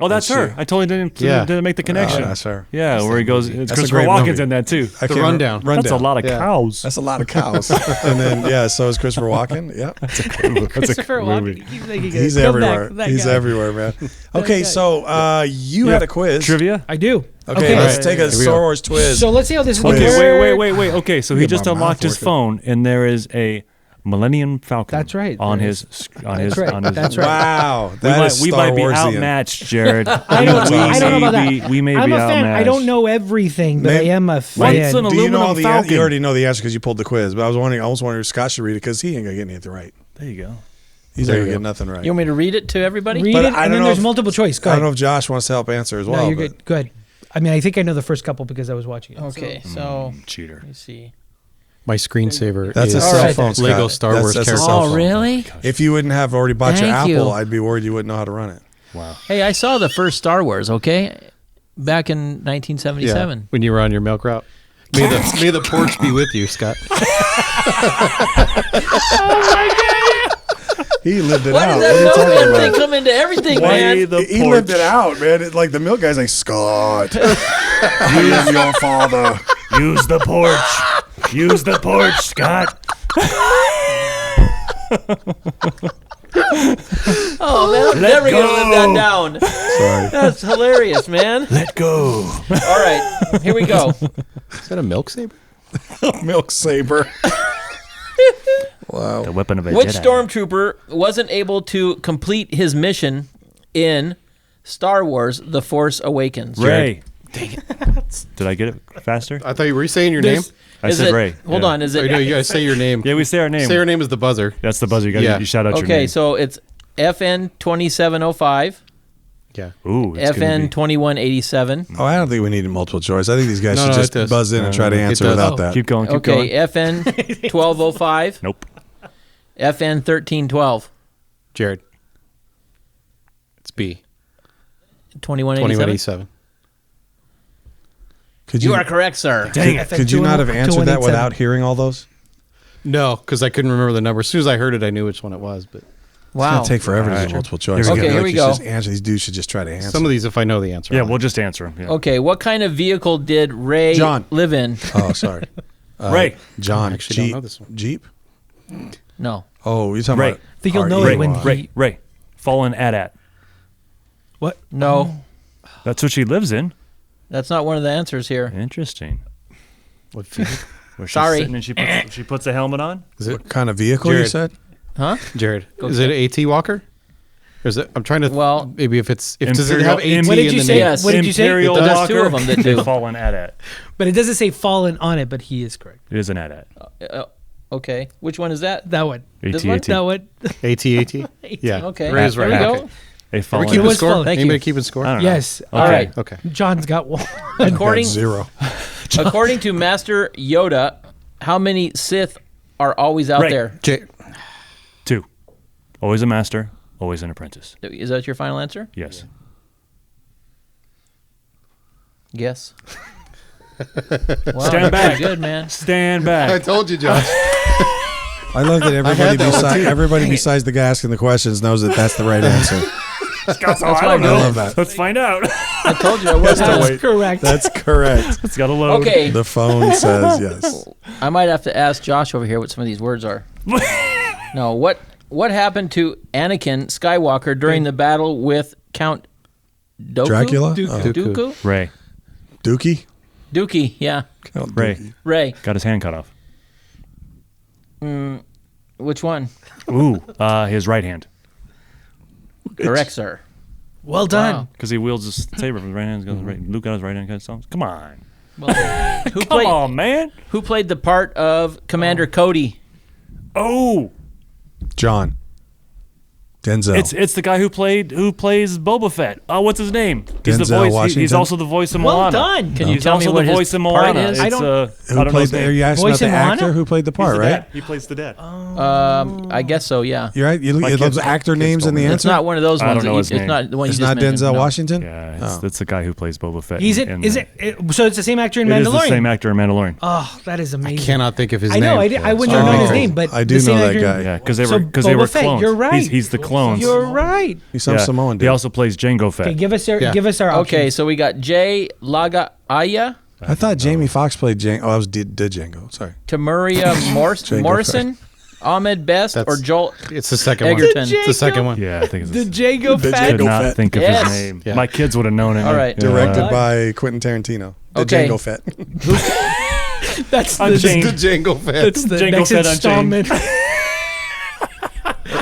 Speaker 2: Oh, that's
Speaker 4: And
Speaker 2: her.
Speaker 4: she-
Speaker 2: I totally didn't
Speaker 5: Yeah.
Speaker 2: make the connection.
Speaker 4: that's her.
Speaker 2: Yeah, where he goes. It's
Speaker 4: That's a
Speaker 2: Christopher
Speaker 4: great
Speaker 2: Walken's
Speaker 4: movie.
Speaker 2: in that too.
Speaker 4: I
Speaker 5: The
Speaker 4: can't
Speaker 5: Rundown.
Speaker 2: That's a lot of
Speaker 5: Yeah.
Speaker 2: cows.
Speaker 4: That's a lot of cows. And then so is Christopher Walken. Yep.
Speaker 3: Christopher
Speaker 2: movie.
Speaker 3: Walken. He's like,
Speaker 4: He's
Speaker 3: come
Speaker 4: everywhere.
Speaker 3: back, that
Speaker 4: He's
Speaker 3: guy.
Speaker 4: everywhere, man. Okay, so you had a quiz.
Speaker 2: Trivia.
Speaker 3: I do.
Speaker 4: Okay, let's
Speaker 5: Right.
Speaker 4: take a
Speaker 5: Here we
Speaker 4: Star
Speaker 5: go.
Speaker 4: Wars twist.
Speaker 3: So let's see how this
Speaker 4: Quiz.
Speaker 3: works.
Speaker 2: Okay, wait. Okay, so he
Speaker 4: Get
Speaker 2: just
Speaker 4: my
Speaker 2: unlocked
Speaker 4: mouth
Speaker 2: his
Speaker 4: working.
Speaker 2: phone, and there is a Millennium Falcon.
Speaker 3: That's right.
Speaker 2: On
Speaker 3: There
Speaker 2: his
Speaker 3: That's right. That's right.
Speaker 4: Wow,
Speaker 2: We
Speaker 4: that
Speaker 2: might,
Speaker 4: is
Speaker 2: we
Speaker 4: Star
Speaker 2: might be
Speaker 4: Warsian.
Speaker 2: outmatched, Jared.
Speaker 3: I don't know about that.
Speaker 2: We may
Speaker 3: I'm
Speaker 2: be
Speaker 3: a fan.
Speaker 2: outmatched.
Speaker 3: I don't know everything, but I am a
Speaker 2: Once
Speaker 3: fan.
Speaker 2: in a-
Speaker 4: Do you know
Speaker 2: Aluminum
Speaker 4: the
Speaker 2: Falcon.
Speaker 4: You already know the answer because you pulled the quiz, but I was wondering if Scott should read it because he ain't gonna get anything right.
Speaker 2: There you go.
Speaker 4: He's
Speaker 5: There
Speaker 4: not
Speaker 5: you
Speaker 4: gonna
Speaker 5: go.
Speaker 4: get nothing right.
Speaker 6: You want me to read it to everybody?
Speaker 3: Read
Speaker 4: But
Speaker 3: it,
Speaker 4: I
Speaker 3: and
Speaker 4: don't
Speaker 3: then
Speaker 4: know
Speaker 3: there's
Speaker 4: if-
Speaker 3: multiple choice. Go
Speaker 4: I don't
Speaker 3: ahead.
Speaker 4: know if Josh wants to help answer as well.
Speaker 3: No, you're
Speaker 4: but-
Speaker 3: good. Good. I mean, I think I know the first couple because I was watching it.
Speaker 6: Okay, so
Speaker 2: Cheater.
Speaker 6: let me see.
Speaker 5: My screensaver
Speaker 4: That's a
Speaker 5: is
Speaker 4: cell
Speaker 3: right.
Speaker 4: phone. Scott.
Speaker 5: Lego Star
Speaker 4: That's-
Speaker 5: Wars
Speaker 4: that's a
Speaker 5: character.
Speaker 4: cell
Speaker 6: Oh,
Speaker 4: phone.
Speaker 6: really?
Speaker 4: If you wouldn't have already bought your
Speaker 6: Thank
Speaker 4: Apple,
Speaker 6: you.
Speaker 4: I'd be worried you wouldn't know how to run it.
Speaker 2: Wow.
Speaker 6: Hey, I saw the first Star Wars. Okay, back in
Speaker 5: Yeah,
Speaker 6: 1977.
Speaker 5: when you were on your milk route. May the porch be with you, Scott.
Speaker 4: He lived it
Speaker 6: Why
Speaker 4: out.
Speaker 6: does
Speaker 4: What are you
Speaker 6: that
Speaker 4: talking
Speaker 6: milk thing
Speaker 4: about?
Speaker 6: come into everything,
Speaker 2: Why
Speaker 6: man?
Speaker 2: the
Speaker 4: He lived it out, man. It's like the milk guy's like, Scott, I am your father.
Speaker 2: Use the porch. Use the porch, Scott.
Speaker 6: Oh man, I'm never gonna live that down.
Speaker 4: Sorry.
Speaker 6: That's hilarious, man.
Speaker 2: Let go.
Speaker 6: All right, here we go.
Speaker 5: Is that a milk saber?
Speaker 4: Milk saber. Wow.
Speaker 2: The weapon of a
Speaker 6: Which
Speaker 2: Jedi.
Speaker 6: stormtrooper wasn't able to complete his mission in Star Wars: The Force Awakens?
Speaker 2: Ray. Dang it. Did I get it faster?
Speaker 5: I thought you were saying your name.
Speaker 6: This-
Speaker 2: I
Speaker 6: is
Speaker 2: said
Speaker 6: it-
Speaker 2: Ray.
Speaker 6: Hold
Speaker 2: Yeah.
Speaker 6: on, is
Speaker 5: Oh,
Speaker 6: it?
Speaker 5: no, you gotta say your name.
Speaker 2: Yeah, we say our name.
Speaker 5: Say your name is the buzzer.
Speaker 2: That's the buzzer. You got
Speaker 5: Yeah.
Speaker 2: you shout out your
Speaker 6: Okay,
Speaker 2: name.
Speaker 6: so it's FN 2705,
Speaker 5: Yeah.
Speaker 2: Ooh, it's gonna
Speaker 6: FN
Speaker 2: be-
Speaker 6: 2187.
Speaker 4: Oh, I don't think we need a multiple choice. I think these guys
Speaker 5: No,
Speaker 4: should
Speaker 5: no,
Speaker 4: just
Speaker 5: it does.
Speaker 4: buzz in and try to
Speaker 2: It
Speaker 4: answer
Speaker 5: does.
Speaker 4: without
Speaker 3: Oh.
Speaker 4: that.
Speaker 2: Keep going. Keep
Speaker 6: Okay,
Speaker 2: going.
Speaker 6: FN 1205,
Speaker 2: Nope.
Speaker 6: FN 1312,
Speaker 5: Jared. It's B.
Speaker 6: 2187.
Speaker 5: 2187.
Speaker 4: Could
Speaker 6: You are correct, sir.
Speaker 2: Dang it.
Speaker 4: Could you not have answered that
Speaker 3: 2187.
Speaker 4: without hearing all those?
Speaker 5: No, because I couldn't remember the number. As soon as I heard it, I knew which one it was. But
Speaker 4: It's
Speaker 6: Wow.
Speaker 4: gonna take forever to
Speaker 2: All
Speaker 4: do
Speaker 2: right.
Speaker 4: multiple choice.
Speaker 2: Here we
Speaker 6: go. Okay, here we
Speaker 4: you
Speaker 6: go.
Speaker 4: Just answer. These dudes should just try to answer.
Speaker 5: some of these, if I know the answer.
Speaker 2: Yeah,
Speaker 5: on.
Speaker 2: we'll just answer him. Yeah.
Speaker 6: Okay, what kind of vehicle did Ray
Speaker 4: John.
Speaker 6: live in?
Speaker 4: Oh, sorry.
Speaker 2: Ray.
Speaker 4: John.
Speaker 5: I actually don't
Speaker 4: Jeep.
Speaker 5: know this one.
Speaker 4: Jeep.
Speaker 6: No.
Speaker 4: Oh, you're talking
Speaker 2: Ray.
Speaker 4: about.
Speaker 3: I think you'll know
Speaker 4: R.E.
Speaker 3: it when
Speaker 2: Ray. Fallen at.
Speaker 3: What?
Speaker 6: No.
Speaker 2: That's what she lives in.
Speaker 6: That's not one of the answers here.
Speaker 2: Interesting.
Speaker 5: What field?
Speaker 2: Where she's
Speaker 6: Sorry.
Speaker 2: sitting and she puts a helmet on.
Speaker 5: Is it
Speaker 4: What kind of vehicle you
Speaker 5: Jared.
Speaker 4: said?
Speaker 6: Huh?
Speaker 5: Jared? Is it AT Walker? Or is it? I'm trying to.
Speaker 6: Well,
Speaker 5: maybe if does it have AT
Speaker 3: What did
Speaker 5: in
Speaker 3: you
Speaker 5: the
Speaker 3: say?
Speaker 5: name?
Speaker 6: Yes.
Speaker 3: What did you say?
Speaker 2: Imperial
Speaker 6: There's
Speaker 2: Walker.
Speaker 6: two of them that do.
Speaker 2: Fallen at.
Speaker 3: But it doesn't say fallen on it, but he is correct.
Speaker 2: It is an at.
Speaker 6: Okay. Which one is that?
Speaker 3: That one.
Speaker 6: This one?
Speaker 3: That one.
Speaker 5: AT. Yeah.
Speaker 6: Okay.
Speaker 5: Ray's
Speaker 6: There
Speaker 5: right.
Speaker 6: we
Speaker 5: Okay.
Speaker 6: go.
Speaker 2: A
Speaker 5: Are we
Speaker 2: fallen.
Speaker 5: keeping
Speaker 3: was
Speaker 5: score?
Speaker 3: fun.
Speaker 6: Thank
Speaker 5: Anybody
Speaker 6: you.
Speaker 5: keeping score?
Speaker 2: I don't know.
Speaker 3: Yes.
Speaker 6: All right.
Speaker 5: Okay.
Speaker 3: John's got one.
Speaker 6: According
Speaker 4: Got zero.
Speaker 6: According to Master Yoda, how many Sith are always out
Speaker 2: Right.
Speaker 6: there?
Speaker 2: 2. Always a master, always an apprentice.
Speaker 6: Is that your final answer?
Speaker 2: Yes.
Speaker 6: Yes. Wow,
Speaker 2: Stand back.
Speaker 6: pretty good, man.
Speaker 2: Stand
Speaker 7: I
Speaker 2: back.
Speaker 7: told you, Josh.
Speaker 4: I love that everybody
Speaker 7: that one too.
Speaker 4: everybody besides the guy asking the questions knows that that's the right answer.
Speaker 6: That's why
Speaker 2: I
Speaker 6: I
Speaker 2: don't know.
Speaker 4: love that.
Speaker 2: Let's find out.
Speaker 6: I told you I was.
Speaker 3: That's correct.
Speaker 4: That's correct.
Speaker 2: It's got to load.
Speaker 6: Okay,
Speaker 4: The phone says yes.
Speaker 6: I might have to ask Josh over here what some of these words are. No, what happened to Anakin Skywalker during the battle with Count Dooku?
Speaker 4: Dracula?
Speaker 6: Dooku?
Speaker 2: Ray.
Speaker 4: Dookie?
Speaker 6: Dookie, yeah.
Speaker 2: Ray.
Speaker 6: Ray.
Speaker 2: Got his hand cut off.
Speaker 6: Which one?
Speaker 2: Ooh, his right hand.
Speaker 6: Correct, sir.
Speaker 3: Well done.
Speaker 6: Wow.
Speaker 2: Because he wields his saber from his right hand. Goes right. Luke got his right hand cut off. Come on.
Speaker 6: Who
Speaker 2: Come on, man.
Speaker 6: Who played the part of Commander Cody?
Speaker 2: Oh,
Speaker 4: John. Denzel.
Speaker 2: it's the guy who plays Boba Fett. Oh, what's his name? He's the
Speaker 4: Denzel
Speaker 2: voice. He's
Speaker 4: Washington?
Speaker 2: also the voice of
Speaker 3: Well
Speaker 2: Moana.
Speaker 3: done.
Speaker 6: Can you
Speaker 2: He's
Speaker 6: tell me
Speaker 2: also
Speaker 6: what
Speaker 2: the
Speaker 6: his
Speaker 2: voice of
Speaker 6: part
Speaker 2: Moana.
Speaker 6: is?
Speaker 2: It's,
Speaker 3: I don't-
Speaker 2: I
Speaker 4: Who
Speaker 2: don't know
Speaker 4: played
Speaker 2: his
Speaker 4: the, are
Speaker 2: name.
Speaker 4: you asking
Speaker 3: Voice
Speaker 4: about the
Speaker 3: in Moana?
Speaker 4: actor who played the part,
Speaker 2: He's the
Speaker 4: right?
Speaker 2: dad. He plays the dad.
Speaker 6: I guess so, yeah.
Speaker 4: You're right. You
Speaker 2: My
Speaker 4: look at
Speaker 2: kids-
Speaker 4: those actor
Speaker 2: kids
Speaker 4: names
Speaker 2: told
Speaker 4: in the
Speaker 2: me.
Speaker 6: It's
Speaker 4: answer?
Speaker 6: not one of those
Speaker 2: I
Speaker 6: ones.
Speaker 2: don't know his
Speaker 6: It's
Speaker 2: name.
Speaker 6: not the one you
Speaker 4: It's
Speaker 6: just
Speaker 4: not
Speaker 6: mentioned,
Speaker 4: Denzel
Speaker 6: no.
Speaker 4: Washington?
Speaker 2: Yeah, it's the guy who plays Boba Fett.
Speaker 3: He's
Speaker 2: in-
Speaker 3: it. So it's the same actor in
Speaker 2: It is
Speaker 3: Mandalorian.
Speaker 2: the same actor in Mandalorian.
Speaker 3: Oh, that is amazing.
Speaker 1: Cannot think of his
Speaker 3: I
Speaker 1: name.
Speaker 3: know. I wouldn't have known his name, but
Speaker 4: I do
Speaker 3: the same
Speaker 4: know that
Speaker 3: actor-
Speaker 4: guy.
Speaker 2: Yeah, because they
Speaker 3: So
Speaker 2: were
Speaker 3: Boba Fett,
Speaker 2: clones.
Speaker 3: you're right.
Speaker 2: He's the clones.
Speaker 3: You're right.
Speaker 4: He's some Samoan dude.
Speaker 2: He also plays Jango Fett.
Speaker 3: Okay, give us our
Speaker 1: Yeah.
Speaker 3: options.
Speaker 6: Okay, so we got Jay Lagaaya,
Speaker 4: I thought Jamie Foxx played Django. Oh, that was Django. Sorry.
Speaker 6: Tamuria
Speaker 4: Jango
Speaker 6: Morrison, Ahmed Best, or
Speaker 1: That's-
Speaker 6: Joel
Speaker 1: It's the second
Speaker 6: Egerton.
Speaker 1: one. It's the second one.
Speaker 2: Yeah, I think it's
Speaker 3: The
Speaker 2: the
Speaker 3: Jago
Speaker 4: The
Speaker 3: Fett.
Speaker 2: could not
Speaker 4: Fett.
Speaker 2: think of
Speaker 6: Yes.
Speaker 2: his name.
Speaker 1: Yeah.
Speaker 2: My kids would have known it.
Speaker 6: All right.
Speaker 2: Yeah.
Speaker 4: Directed by Quentin Tarantino. The
Speaker 6: Okay.
Speaker 4: Django Fett.
Speaker 3: That's
Speaker 2: Unchained.
Speaker 7: The Jango Fett.
Speaker 3: That's the
Speaker 2: Jango
Speaker 3: next
Speaker 2: Fett
Speaker 3: installment.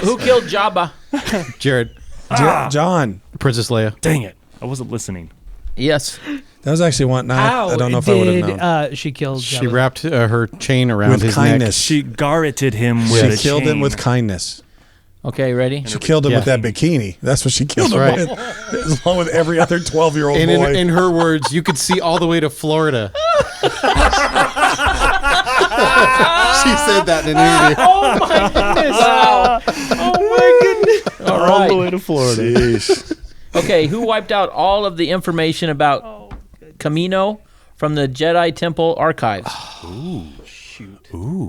Speaker 6: Who killed Jabba?
Speaker 1: Jared,
Speaker 4: John.
Speaker 1: Princess Leia.
Speaker 2: Dang it. I wasn't listening.
Speaker 6: Yes.
Speaker 4: That was actually one.
Speaker 3: How
Speaker 4: I don't know if I would have
Speaker 3: did
Speaker 4: known.
Speaker 3: she killed
Speaker 1: She
Speaker 3: Jabba?
Speaker 1: wrapped her chain around
Speaker 4: With
Speaker 1: his
Speaker 4: kindness.
Speaker 2: She garroted him with
Speaker 4: She
Speaker 2: a
Speaker 4: killed him
Speaker 2: chain.
Speaker 4: with kindness.
Speaker 6: Okay, ready?
Speaker 4: She killed him
Speaker 1: Yeah.
Speaker 4: with that bikini. That's what she killed him
Speaker 1: That's
Speaker 4: with. Along with every other 12-year-old
Speaker 1: neck.
Speaker 4: boy.
Speaker 1: And in her words, you could see all the way to Florida. She said that in an interview.
Speaker 3: Oh my goodness!
Speaker 6: Wow.
Speaker 3: Oh my goodness!
Speaker 6: All
Speaker 2: all the
Speaker 6: right.
Speaker 2: way to Florida.
Speaker 4: Sheesh.
Speaker 6: Okay, who wiped out all of the information about Camino from the Jedi Temple archives?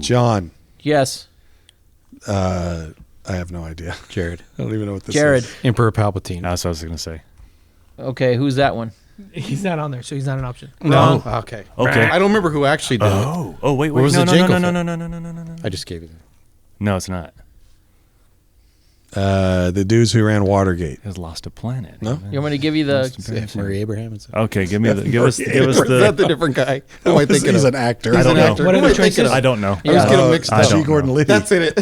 Speaker 4: John.
Speaker 6: Yes,
Speaker 4: I have no idea.
Speaker 1: Jared.
Speaker 4: I don't even know what this
Speaker 6: Jared.
Speaker 4: is.
Speaker 1: Emperor Palpatine.
Speaker 2: That's what I was going to say.
Speaker 6: Okay, who's that one?
Speaker 3: He's not on there, so he's not an option.
Speaker 1: No. Okay.
Speaker 2: Okay.
Speaker 1: I don't remember who actually did it.
Speaker 2: Oh, wait.
Speaker 1: What was
Speaker 2: No,
Speaker 1: the
Speaker 2: no, no,
Speaker 1: Jango
Speaker 2: no, no,
Speaker 1: Fett?
Speaker 2: no, no, no, no, no, no.
Speaker 1: I just gave it.
Speaker 2: No, it's not.
Speaker 4: The dudes who ran Watergate.
Speaker 2: He has lost a planet.
Speaker 4: No?
Speaker 6: You want me to give you the?
Speaker 1: F. Murray Abraham.
Speaker 2: Okay, give us
Speaker 1: Is that the different guy? Who am I thinking
Speaker 4: He's
Speaker 1: of?
Speaker 4: an actor.
Speaker 2: I don't know.
Speaker 3: What are
Speaker 1: Who am
Speaker 3: the
Speaker 1: I thinking
Speaker 3: choices?
Speaker 1: of?
Speaker 2: I don't know.
Speaker 1: I was
Speaker 6: Yeah.
Speaker 1: getting mixed
Speaker 2: I
Speaker 1: up.
Speaker 2: don't
Speaker 4: G. Gordon
Speaker 2: know.
Speaker 4: Liddy.
Speaker 1: That's it.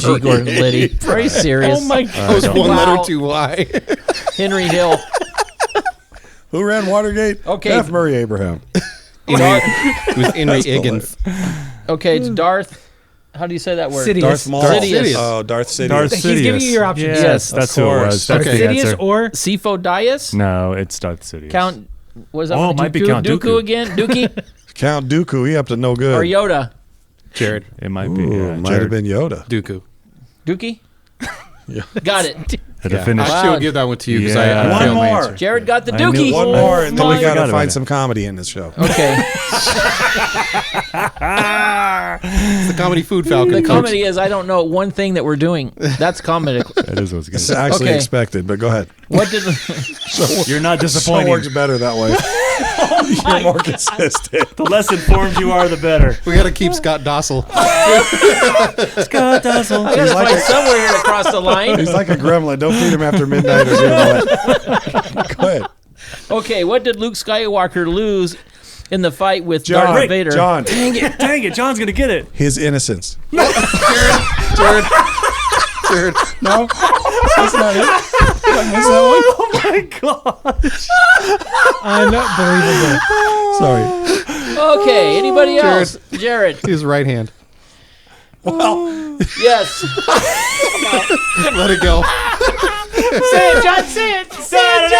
Speaker 6: G. Gordon Liddy. Are you serious?
Speaker 3: Oh my
Speaker 1: That was
Speaker 3: god!
Speaker 1: one
Speaker 6: Wow.
Speaker 1: letter too high.
Speaker 6: Henry Hill.
Speaker 4: Who ran Watergate?
Speaker 6: Okay.
Speaker 4: F. Murray Abraham.
Speaker 1: It was Henry Higgins.
Speaker 6: Okay, it's Darth. How do you say that word?
Speaker 3: Sidious.
Speaker 4: Darth Maul.
Speaker 6: Sidious.
Speaker 4: Oh, Darth Sidious.
Speaker 2: Darth
Speaker 3: He's giving you your options.
Speaker 6: Yes,
Speaker 2: that's
Speaker 4: of
Speaker 2: who it
Speaker 4: course.
Speaker 2: was. That's
Speaker 1: Okay.
Speaker 2: the
Speaker 3: Sidious
Speaker 2: answer.
Speaker 3: or
Speaker 6: Sifo-Dyas?
Speaker 2: No, it's Darth Sidious.
Speaker 6: Count. Was that
Speaker 2: Oh,
Speaker 6: one?
Speaker 2: it might be
Speaker 6: Dooku?
Speaker 2: Count
Speaker 6: Dooku
Speaker 2: Dooku.
Speaker 6: again? Dookie
Speaker 4: Count Dooku. He up to no good.
Speaker 6: or Yoda?
Speaker 1: Jared.
Speaker 2: It might be.
Speaker 4: Ooh, might have been Yoda.
Speaker 1: Dooku.
Speaker 6: Dookie.
Speaker 4: Yeah.
Speaker 6: Got it.
Speaker 2: To finish.
Speaker 1: Actually, I'll give that one to you because
Speaker 2: Yeah.
Speaker 1: I
Speaker 2: One
Speaker 1: failed my
Speaker 2: more.
Speaker 1: answer.
Speaker 6: Jared got the
Speaker 2: I knew
Speaker 6: Dookie.
Speaker 4: One more, and then we
Speaker 2: my
Speaker 4: got to
Speaker 2: God.
Speaker 4: find some comedy in this show.
Speaker 6: Okay.
Speaker 1: It's the comedy food falcon.
Speaker 6: The
Speaker 1: folks.
Speaker 6: comedy is I don't know one thing that we're doing. That's comedy.
Speaker 2: That is what's
Speaker 4: It's
Speaker 2: good.
Speaker 4: actually
Speaker 6: Okay.
Speaker 4: expected, but go ahead.
Speaker 6: What did?
Speaker 2: You're not
Speaker 4: Show
Speaker 2: disappointing.
Speaker 4: works better that way. You're more consistent.
Speaker 2: The less informed you are, the better.
Speaker 1: We got to keep Scott docile.
Speaker 2: Scott Dazzle.
Speaker 6: I gotta find somewhere here to cross the line.
Speaker 4: He's like a gremlin. Don't feed him after midnight or get him wet. Go ahead.
Speaker 6: Okay, what did Luke Skywalker lose in the fight with
Speaker 4: John.
Speaker 6: Darth Vader?
Speaker 4: John.
Speaker 2: Dang it, John's gonna get it.
Speaker 4: His innocence.
Speaker 1: Jared.
Speaker 4: No? That's not it. Is that
Speaker 2: Oh my god.
Speaker 3: Unbelievable.
Speaker 4: one? Sorry.
Speaker 6: Okay, anybody else? Jared.
Speaker 1: His right hand.
Speaker 6: Yes.
Speaker 1: Let it go.
Speaker 3: Say it, John. Say it. Say it,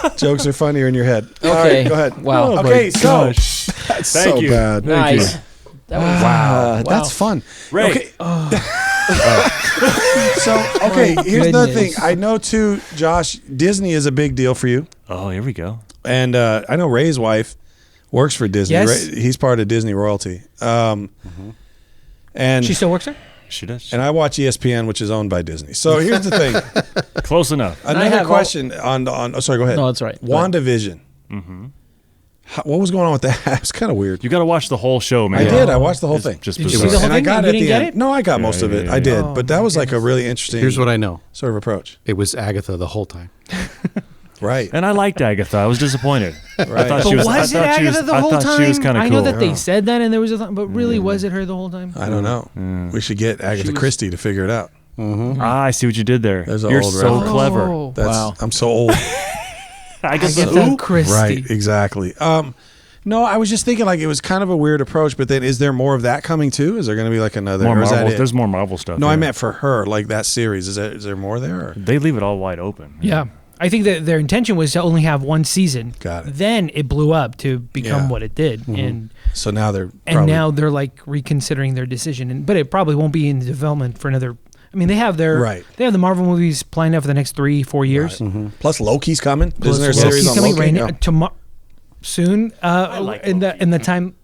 Speaker 3: John.
Speaker 4: Jokes are funnier in your head.
Speaker 6: Okay.
Speaker 4: All right, go ahead.
Speaker 6: Wow.
Speaker 2: Oh,
Speaker 4: Okay,
Speaker 2: my
Speaker 4: so
Speaker 2: gosh.
Speaker 4: that's
Speaker 2: Thank
Speaker 4: so
Speaker 2: you.
Speaker 4: bad.
Speaker 2: Thank
Speaker 6: Nice.
Speaker 2: you.
Speaker 6: That was
Speaker 4: Wow, that's fun.
Speaker 2: Ray.
Speaker 4: Okay. So, okay, here's the thing.
Speaker 3: goodness.
Speaker 4: I know too, Josh, Disney is a big deal for you.
Speaker 2: Oh, here we go.
Speaker 4: And I know Ray's wife works for Disney.
Speaker 3: Yes.
Speaker 4: He's part of Disney royalty. And
Speaker 3: She still works there?
Speaker 2: She does.
Speaker 4: and I watch ESPN, which is owned by Disney. So here's the thing.
Speaker 2: Close enough.
Speaker 4: Another
Speaker 6: have
Speaker 4: question on. Oh, sorry, go ahead.
Speaker 6: No, that's right. Go ahead.
Speaker 4: WandaVision. What was going on with that? It was kind of weird.
Speaker 2: You got to watch the whole show, man.
Speaker 4: I did. I watched the whole thing.
Speaker 2: Just
Speaker 3: Did you
Speaker 2: bizarre.
Speaker 3: see the whole
Speaker 4: And I
Speaker 3: thing?
Speaker 4: got
Speaker 3: You
Speaker 4: it at
Speaker 3: didn't
Speaker 4: the
Speaker 3: get
Speaker 4: end.
Speaker 3: it?
Speaker 4: No, I got most of it. I did, but that was like a really interesting.
Speaker 1: Here's what I know.
Speaker 4: sort of approach.
Speaker 1: It was Agatha the whole time.
Speaker 4: Right.
Speaker 2: And I liked Agatha. I was disappointed. I thought
Speaker 3: But
Speaker 2: she was.
Speaker 3: was
Speaker 2: I
Speaker 3: it
Speaker 2: thought she was.
Speaker 3: Agatha the
Speaker 2: I
Speaker 3: whole
Speaker 2: thought
Speaker 3: time?
Speaker 2: she was kind of
Speaker 3: I
Speaker 2: cool.
Speaker 3: know that they said that, and there was a but really, was it her the whole time?
Speaker 4: I don't know. We should get Agatha Christie to figure it out.
Speaker 2: I see what you did there.
Speaker 4: There's an
Speaker 2: You're
Speaker 4: old
Speaker 2: so
Speaker 4: reference.
Speaker 2: clever.
Speaker 3: Oh,
Speaker 4: That's
Speaker 6: Wow.
Speaker 4: I'm so old.
Speaker 2: Agatha
Speaker 3: Agatha
Speaker 2: who?
Speaker 3: Christie.
Speaker 4: Right, exactly. No, I was just thinking like it was kind of a weird approach, but then is there more of that coming too? Is there going to be like another?
Speaker 2: More
Speaker 4: or is that
Speaker 2: Marvel.
Speaker 4: it?
Speaker 2: There's more Marvel stuff.
Speaker 4: No,
Speaker 2: yeah.
Speaker 4: I meant for her, like that series. Is there more there? Or?
Speaker 2: They leave it all wide open.
Speaker 3: Yeah. I think that their intention was to only have one season.
Speaker 4: Got it.
Speaker 3: Then it blew up to become
Speaker 4: Yeah.
Speaker 3: what it did, and
Speaker 4: So now they're
Speaker 3: now they're like reconsidering their decision. And but it probably won't be in development for another. I mean, they have their
Speaker 4: Right.
Speaker 3: They have the Marvel movies planned out for the next 3-4 years.
Speaker 4: Plus Loki's coming. Isn't there a
Speaker 3: Loki's
Speaker 4: series on
Speaker 3: coming
Speaker 4: Loki?
Speaker 3: right now, tomorrow, soon. In the time.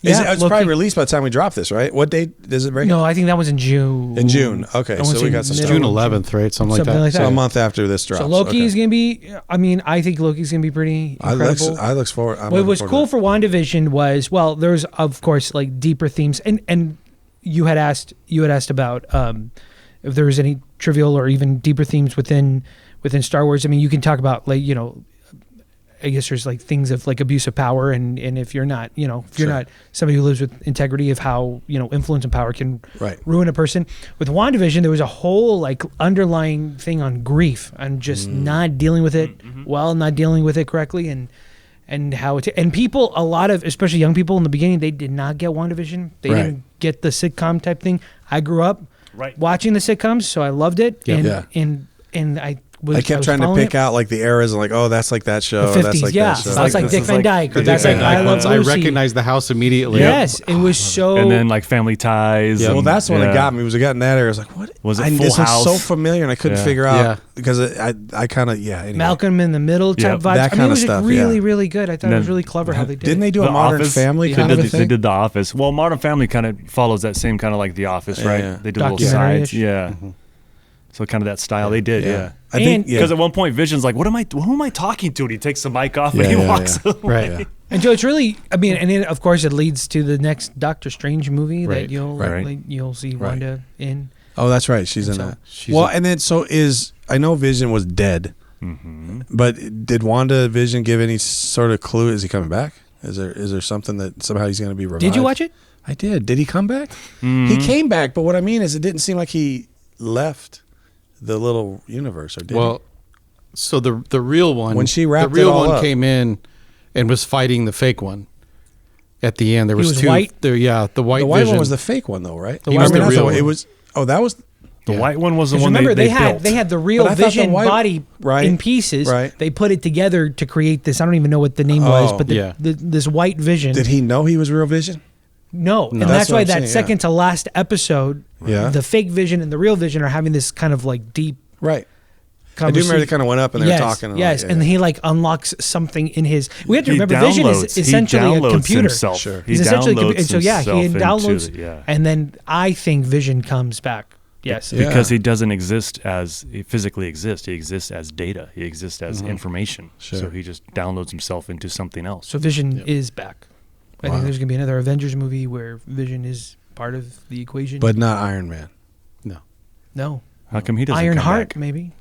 Speaker 4: It's
Speaker 3: Loki.
Speaker 4: probably released by the time we drop this, right? What date does it break?
Speaker 3: No, I think that was in June.
Speaker 4: In June. Okay,
Speaker 3: I wanna
Speaker 4: so we
Speaker 3: say
Speaker 4: got some
Speaker 3: middle
Speaker 4: stuff.
Speaker 1: June
Speaker 3: of
Speaker 1: 11th, right? Something like
Speaker 3: Something
Speaker 1: that.
Speaker 3: like
Speaker 4: So
Speaker 3: that.
Speaker 4: a month after this drops.
Speaker 3: So Loki is
Speaker 4: okay.
Speaker 3: going to be. I mean, I think Loki's going to be pretty incredible.
Speaker 4: I look forward. I'm
Speaker 3: What
Speaker 4: looking
Speaker 3: was
Speaker 4: forward
Speaker 3: cool
Speaker 4: to
Speaker 3: for WandaVision was there's of course like deeper themes, and you had asked about if there was any trivial or even deeper themes within Star Wars. I mean, you can talk about like I guess there's like things of like abuse of power, and if you're not if you're not somebody who lives with integrity, of how influence and power can
Speaker 4: Right.
Speaker 3: ruin a person. With WandaVision, there was a whole like underlying thing on grief and just not dealing with it not dealing with it correctly, and how it and people, a lot of especially young people in the beginning, they did not get WandaVision. They
Speaker 4: Right.
Speaker 3: didn't get the sitcom type thing. I grew up
Speaker 2: Right.
Speaker 3: watching the sitcoms, so I loved it.
Speaker 1: Yeah.
Speaker 3: And,
Speaker 4: Yeah.
Speaker 3: and I
Speaker 4: I kept trying to pick out like the eras and like, oh, that's like that show.
Speaker 3: the
Speaker 4: or that's
Speaker 3: 50s,
Speaker 4: like
Speaker 3: yeah.
Speaker 4: that show.
Speaker 3: That's like
Speaker 2: this
Speaker 3: Dick
Speaker 2: is
Speaker 3: Van
Speaker 2: like
Speaker 3: Dyke, or
Speaker 2: the
Speaker 3: that's
Speaker 2: Dick
Speaker 3: like
Speaker 2: Van
Speaker 3: I
Speaker 2: Dyke
Speaker 3: Love
Speaker 2: ones.
Speaker 1: I
Speaker 3: Lucy.
Speaker 1: recognized the house immediately.
Speaker 3: Yes, it was so.
Speaker 2: And then like Family Ties.
Speaker 1: Yeah.
Speaker 4: Well, that's the one that
Speaker 2: yeah.
Speaker 4: got me. Was it got in that area? I was like, what?
Speaker 2: Was it
Speaker 4: I,
Speaker 2: Full
Speaker 4: this
Speaker 2: House?
Speaker 4: was so familiar, and I couldn't
Speaker 2: Yeah.
Speaker 4: figure out
Speaker 1: Yeah.
Speaker 4: because I kind of anyway.
Speaker 3: Malcolm in the Middle type
Speaker 2: Yep,
Speaker 3: vibes.
Speaker 4: that
Speaker 3: I mean,
Speaker 4: kinda
Speaker 3: it was
Speaker 4: stuff,
Speaker 3: really,
Speaker 4: yeah.
Speaker 3: really good. I thought
Speaker 2: And
Speaker 3: it was
Speaker 2: then-
Speaker 3: really clever how they did
Speaker 4: Didn't
Speaker 3: it.
Speaker 4: they do a
Speaker 2: The
Speaker 4: Modern
Speaker 2: Office.
Speaker 4: Family
Speaker 2: They
Speaker 4: kind
Speaker 2: did,
Speaker 4: of a thing?
Speaker 2: They did The Office. Well, Modern Family kind of follows that same kind of like The Office, right?
Speaker 4: yeah.
Speaker 2: They do little
Speaker 3: Documentary-ish.
Speaker 2: sides. Yeah. So kind of that style. They did, yeah.
Speaker 4: I think
Speaker 3: And-
Speaker 2: Because at one point, Vision's like, who am I talking to? And he takes the mic off and he walks away.
Speaker 1: Right.
Speaker 3: And Joe, it's really, I mean, and then of course it leads to the next Doctor Strange movie
Speaker 1: Right,
Speaker 3: that you'll
Speaker 2: right.
Speaker 3: like, you'll see Wanda in.
Speaker 4: Oh, that's right. She's in
Speaker 3: so
Speaker 4: that.
Speaker 1: she's
Speaker 4: Well,
Speaker 1: in-
Speaker 4: and then I know Vision was dead, but did Wanda Vision give any sort of clue? Is he coming back? Is there something that somehow he's going to be revived?
Speaker 3: Did you watch it?
Speaker 4: I did. Did he come back? He came back, but what I mean is it didn't seem like he left the little universe, or did
Speaker 1: Well, so the real one,
Speaker 4: When she wrapped
Speaker 1: the real
Speaker 4: it all
Speaker 1: one
Speaker 4: up.
Speaker 1: came in and was fighting the fake one. At the end, there
Speaker 3: He
Speaker 1: was,
Speaker 3: was
Speaker 1: two.
Speaker 3: white?
Speaker 1: The white
Speaker 4: the white
Speaker 1: Vision.
Speaker 4: one was the fake one, though, right?
Speaker 3: The white
Speaker 1: was the real one.
Speaker 4: It was. Oh, that was.
Speaker 2: The white one was the
Speaker 3: Because
Speaker 2: one
Speaker 3: remember,
Speaker 2: they
Speaker 3: had
Speaker 2: built.
Speaker 3: the real
Speaker 4: But I thought the
Speaker 3: Vision
Speaker 4: white-
Speaker 3: body
Speaker 4: right,
Speaker 3: in pieces.
Speaker 4: right.
Speaker 3: They put it together to create this. I don't even know what the name was,
Speaker 4: Oh.
Speaker 3: but
Speaker 1: Yeah.
Speaker 3: this white Vision.
Speaker 4: Did he know he was real Vision?
Speaker 3: No, and
Speaker 4: That's
Speaker 3: that's
Speaker 4: what
Speaker 3: why
Speaker 4: I'm
Speaker 3: that
Speaker 4: saying, yeah.
Speaker 3: second to last episode,
Speaker 4: Yeah.
Speaker 3: the fake Vision and the real Vision are having this kind of like deep
Speaker 4: Right. I do
Speaker 3: conversation.
Speaker 4: remember they kind of went up and they
Speaker 3: yes,
Speaker 4: were talking.
Speaker 3: Yes,
Speaker 4: like,
Speaker 3: and he like unlocks something in his. We have to
Speaker 2: He
Speaker 3: remember, Vision
Speaker 2: downloads-
Speaker 3: is essentially
Speaker 2: he
Speaker 3: a
Speaker 2: downloads
Speaker 3: computer.
Speaker 2: Himself.
Speaker 4: Sure.
Speaker 2: He
Speaker 3: He's essentially a
Speaker 2: downloads
Speaker 3: computer. So yeah, he
Speaker 2: himself
Speaker 3: downloads,
Speaker 2: into the-
Speaker 3: and then I think Vision comes back. Yes,
Speaker 4: Yeah.
Speaker 2: Because he doesn't exist as he physically exists. He exists as data. He exists as information.
Speaker 4: Sure.
Speaker 2: So he just downloads himself into something else.
Speaker 3: so Vision is back. I
Speaker 4: Wow.
Speaker 3: think there's gonna be another Avengers movie where Vision is part of the equation.
Speaker 4: but not Iron Man.
Speaker 3: no,
Speaker 2: How come he doesn't
Speaker 3: Iron
Speaker 2: come
Speaker 3: Heart
Speaker 2: back?
Speaker 3: maybe.